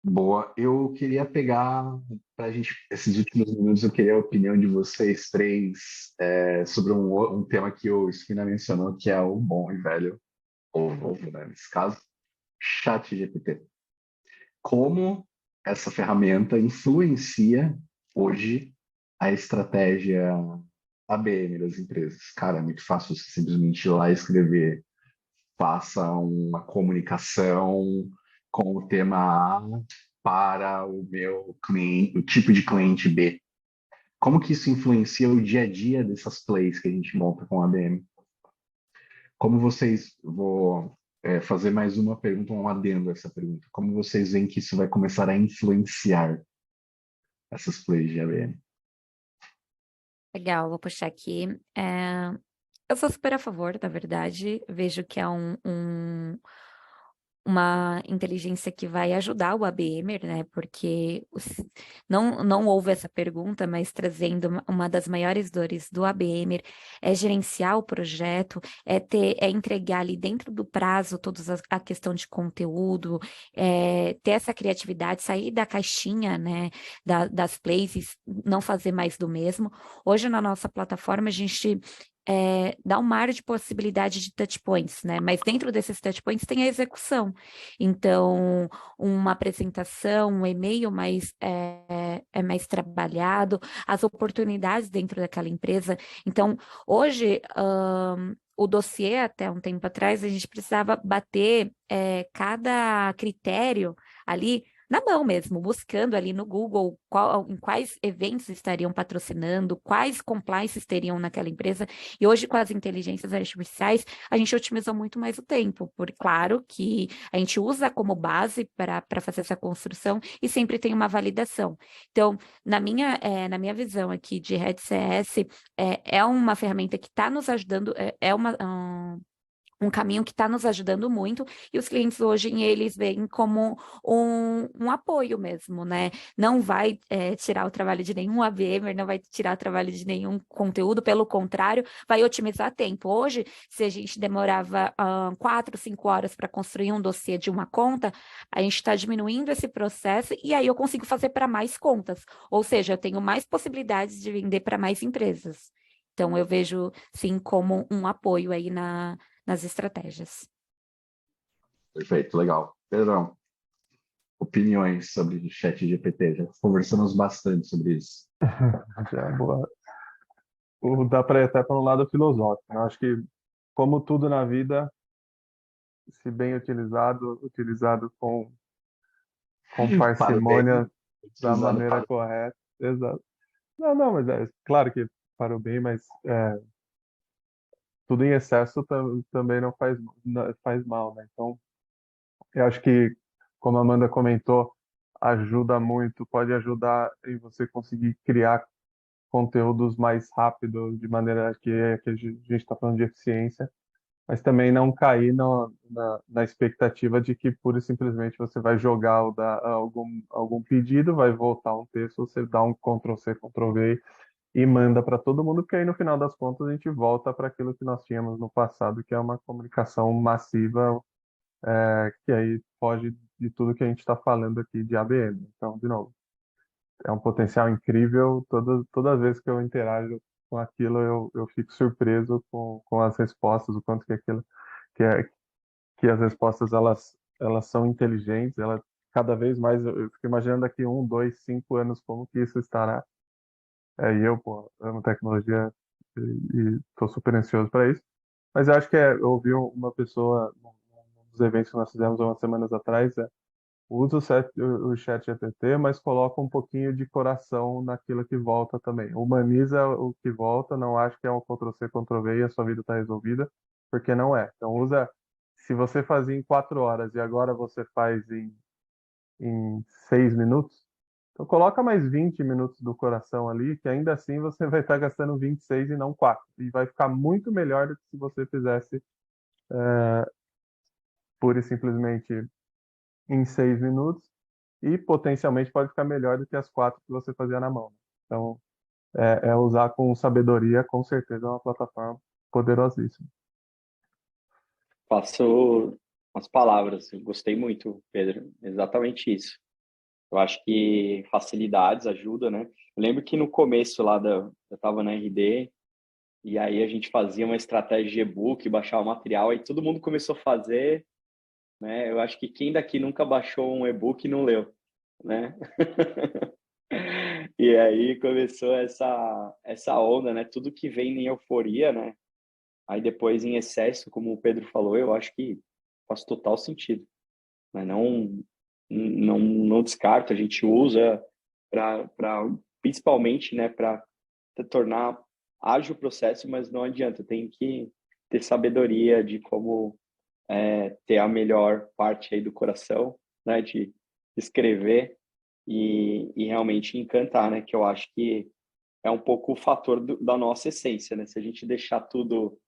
Boa. Eu queria pegar para a gente, esses últimos minutos, eu queria a opinião de vocês três sobre um tema que o Spina mencionou, que é o bom e velho, ou novo, né, nesse caso, ChatGPT. Como essa ferramenta influencia hoje a estratégia ABM das empresas? Cara, é muito fácil você simplesmente ir lá e escrever, faça uma comunicação com o tema A para o meu cliente, o tipo de cliente B. Como que isso influencia o dia a dia dessas plays que a gente monta com a ABM? Como vocês, vou fazer mais uma pergunta, um adendo a essa pergunta. Como vocês veem que isso vai começar a influenciar essas plays de ABM? Legal, vou puxar aqui. Eu sou super a favor, na verdade. Vejo que é uma inteligência que vai ajudar o ABMer, né? Porque não houve essa pergunta, mas trazendo uma das maiores dores do ABMer é gerenciar o projeto, é entregar ali dentro do prazo toda a questão de conteúdo, ter essa criatividade, sair da caixinha, né? Das plays, não fazer mais do mesmo. Hoje na nossa plataforma a gente dá um mar de possibilidade de touch points, né? Mas dentro desses touch points tem a execução. Então, uma apresentação, um e-mail é mais trabalhado, as oportunidades dentro daquela empresa. Então, hoje, o dossiê, até um tempo atrás, a gente precisava bater cada critério ali na mão mesmo, buscando ali no Google em quais eventos estariam patrocinando, quais compliances teriam naquela empresa. E hoje, com as inteligências artificiais, a gente otimizou muito mais o tempo, por claro que a gente usa como base para fazer essa construção e sempre tem uma validação. Então, na minha visão aqui de Red CS, é uma ferramenta que está nos ajudando, um caminho que está nos ajudando muito, e os clientes hoje eles veem como um apoio mesmo, né? Não vai tirar o trabalho de nenhum ABMer, não vai tirar o trabalho de nenhum conteúdo, pelo contrário, vai otimizar tempo. Hoje, se a gente demorava 4, 5 horas para construir um dossiê de uma conta, a gente está diminuindo esse processo e aí eu consigo fazer para mais contas, ou seja, eu tenho mais possibilidades de vender para mais empresas. Então, eu vejo, sim, como um apoio aí nas estratégias. Perfeito, legal. Pedrão, opiniões sobre o ChatGPT. Já conversamos bastante sobre isso. Já, boa. Dá para ir até para um lado filosófico, né? Eu acho que, como tudo na vida, se bem utilizado com Para o bem, parcimônia, da usado maneira para correta. Exato. Não, não, mas é claro que para o bem, mas tudo em excesso também não faz mal, né? Então, eu acho que, como a Amanda comentou, ajuda muito, pode ajudar em você conseguir criar conteúdos mais rápido, de maneira que a gente está falando de eficiência, mas também não cair na expectativa de que pura e simplesmente você vai jogar algum pedido, vai voltar um texto, você dá um Ctrl+C, Ctrl+V e manda para todo mundo, porque aí no final das contas a gente volta para aquilo que nós tínhamos no passado, que é uma comunicação massiva, que aí foge de tudo que a gente está falando aqui de ABM. Então, de novo, é um potencial incrível. Toda vez que eu interajo com aquilo, eu fico surpreso com as respostas, o quanto que aquilo que, é, que as respostas elas são inteligentes, cada vez mais eu fico imaginando daqui 1, 2, 5 anos como que isso estará. E eu, pô, amo tecnologia e estou super ansioso para isso. Mas eu acho que eu ouvi uma pessoa num dos eventos que nós fizemos umas semanas atrás, usa o chat GPT, mas coloca um pouquinho de coração naquilo que volta também. Humaniza o que volta, não acho que é um Ctrl+C, Ctrl+V e a sua vida está resolvida, porque não é. Então se você fazia em 4 horas e agora você faz em 6 minutos, então coloca mais 20 minutos do coração ali, que ainda assim você vai estar gastando 26 e não 4. E vai ficar muito melhor do que se você fizesse pura e simplesmente em 6 minutos, e potencialmente pode ficar melhor do que as 4 que você fazia na mão. Então, usar com sabedoria, com certeza é uma plataforma poderosíssima. Faço as palavras. Eu gostei muito, Pedro. Exatamente isso. Eu acho que facilidades ajuda, né? Eu lembro que no começo lá eu estava na RD, e aí a gente fazia uma estratégia de e-book, baixar o material, aí todo mundo começou a fazer, né? Eu acho que quem daqui nunca baixou um e-book e não leu, né? E aí começou essa onda, né? Tudo que vem em euforia, né? Aí depois em excesso, como o Pedro falou, eu acho que faz total sentido, né? Não descarto, a gente usa para principalmente, né, para tornar ágil o processo, mas não adianta, tem que ter sabedoria de como ter a melhor parte aí do coração, né, de escrever e realmente encantar, né, que eu acho que é um pouco o fator da nossa essência, né, se a gente deixar tudo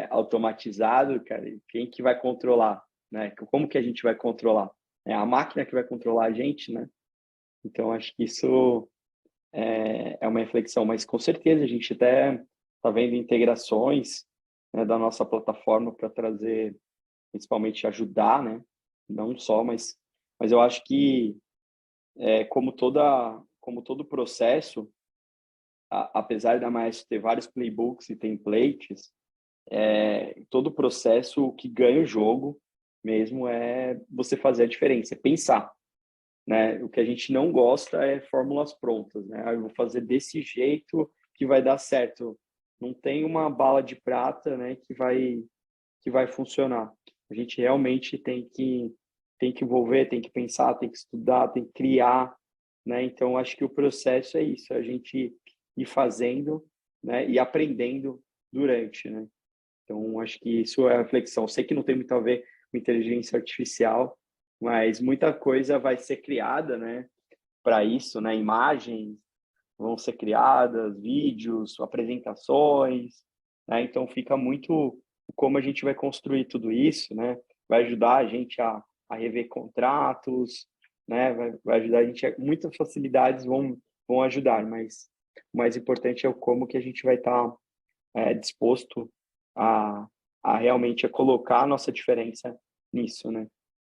automatizado, cara, quem que vai controlar, né, como que a gente vai controlar? É a máquina que vai controlar a gente, né? Então, acho que isso é uma reflexão, mas com certeza a gente até está vendo integrações, né, da nossa plataforma para trazer, principalmente ajudar, né? Não só, mas eu acho que como todo processo, apesar da Maestro ter vários playbooks e templates, todo processo o que ganha o jogo mesmo é você fazer a diferença, é pensar, né? O que a gente não gosta é fórmulas prontas, né? Eu vou fazer desse jeito que vai dar certo. Não tem uma bala de prata, né, que vai funcionar. A gente realmente tem que envolver, tem que pensar, tem que estudar, tem que criar, né? Então acho que o processo é isso, a gente ir fazendo, né, e aprendendo durante, né? Então acho que isso é a reflexão. Sei que não tem muito a ver com inteligência artificial, mas muita coisa vai ser criada, né, para isso, né? Imagens vão ser criadas, vídeos, apresentações, né? Então fica muito como a gente vai construir tudo isso, né? Vai ajudar a gente a rever contratos, né? Vai ajudar a gente muitas facilidades vão ajudar, mas o mais importante é o como que a gente vai estar disposto a, a realmente colocar a nossa diferença nisso, né?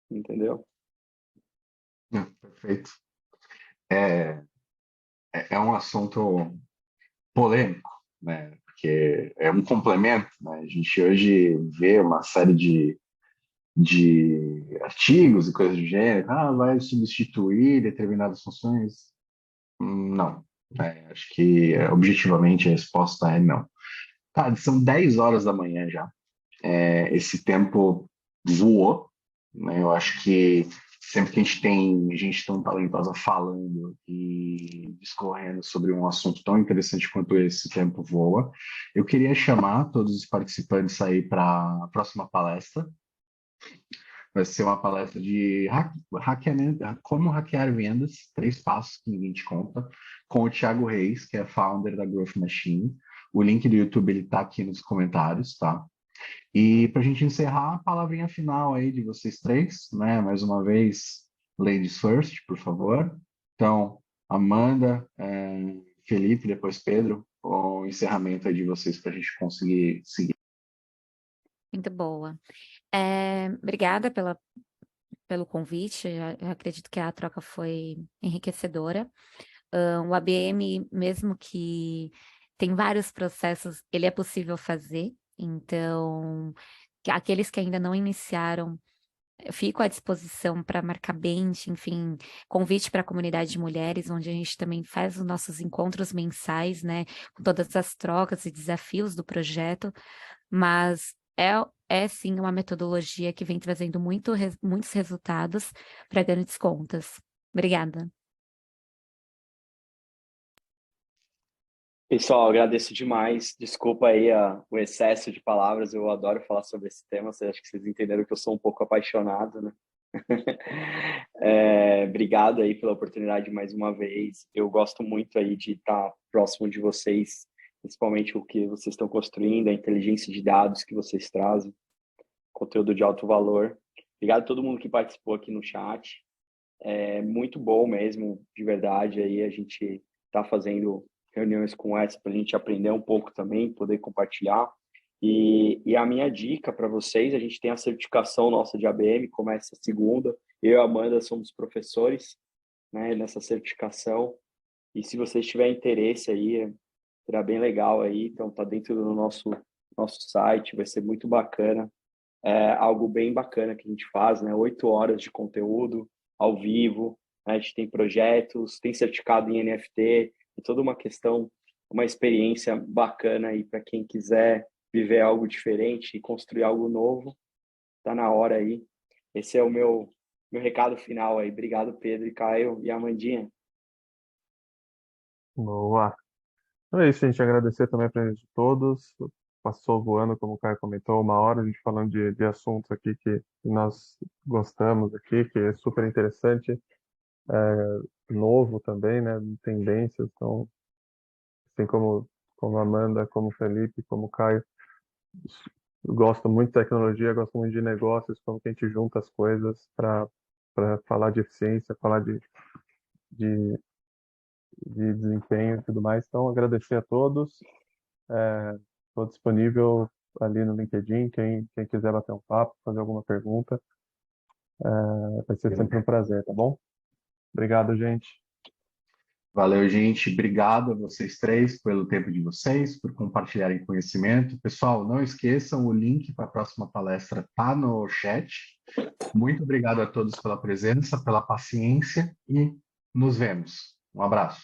Entendeu? Perfeito. É um assunto polêmico, né? Porque é um complemento, né? A gente hoje vê uma série de de artigos e coisas do gênero. Vai substituir determinadas funções? Não. Acho que objetivamente a resposta é não. Tá, são 10 horas da manhã já. Esse tempo voou, né? Eu acho que sempre que a gente tem gente tão talentosa falando e discorrendo sobre um assunto tão interessante quanto esse, tempo voa. Eu queria chamar todos os participantes aí para a próxima palestra. Vai ser uma palestra de como hackear vendas, 3 passos que ninguém te conta, com o Thiago Reis, que é founder da Growth Machine. O link do YouTube ele está aqui nos comentários, tá? E para a gente encerrar, a palavrinha final aí de vocês três, né? Mais uma vez, ladies first, por favor. Então, Amanda, Felipe, depois Pedro, o encerramento aí de vocês para a gente conseguir seguir. Muito boa. Obrigada pelo convite. Eu acredito que a troca foi enriquecedora. O ABM, mesmo que tem vários processos, ele é possível fazer. Então, aqueles que ainda não iniciaram, eu fico à disposição para marcar bench, enfim, convite para a comunidade de mulheres, onde a gente também faz os nossos encontros mensais, né, com todas as trocas e desafios do projeto, mas é sim uma metodologia que vem trazendo muitos resultados para grandes contas. Obrigada. Pessoal, agradeço demais. Desculpa aí o excesso de palavras. Eu adoro falar sobre esse tema. Acho que vocês entenderam que eu sou um pouco apaixonado, né? Obrigado aí pela oportunidade mais uma vez. Eu gosto muito aí de estar próximo de vocês, principalmente o que vocês estão construindo, a inteligência de dados que vocês trazem, conteúdo de alto valor. Obrigado a todo mundo que participou aqui no chat. É muito bom mesmo, de verdade. Aí a gente está fazendo reuniões com essa para a gente aprender um pouco também, poder compartilhar. E a minha dica para vocês, a gente tem a certificação nossa de ABM, começa segunda. Eu e a Amanda somos professores, né, nessa certificação. E se vocês tiverem interesse aí, será bem legal aí. Então, tá dentro do nosso site, vai ser muito bacana. É algo bem bacana que a gente faz, né? 8 horas de conteúdo ao vivo, né? A gente tem projetos, tem certificado em NFT, é toda uma questão, uma experiência bacana aí para quem quiser viver algo diferente e construir algo novo. Tá na hora aí. Esse é o meu recado final aí. Obrigado, Pedro e Caio e Amandinha. Boa. Então é isso, gente. Agradecer também a presença de todos. Passou voando, como o Caio comentou, 1 hora a gente falando de assuntos aqui que nós gostamos aqui, que é super interessante, novo também, né? Tendências. Então, assim como a Amanda, como o Felipe, como o Caio, gosto muito de tecnologia, gosto muito de negócios, como que a gente junta as coisas para falar de eficiência, falar de, de desempenho e tudo mais. Então, agradecer a todos. Estou disponível ali no LinkedIn, quem quiser bater um papo, fazer alguma pergunta, vai ser sempre um prazer, tá bom? Obrigado, gente. Valeu, gente. Obrigado a vocês três pelo tempo de vocês, por compartilharem conhecimento. Pessoal, não esqueçam, o link para a próxima palestra está no chat. Muito obrigado a todos pela presença, pela paciência e nos vemos. Um abraço.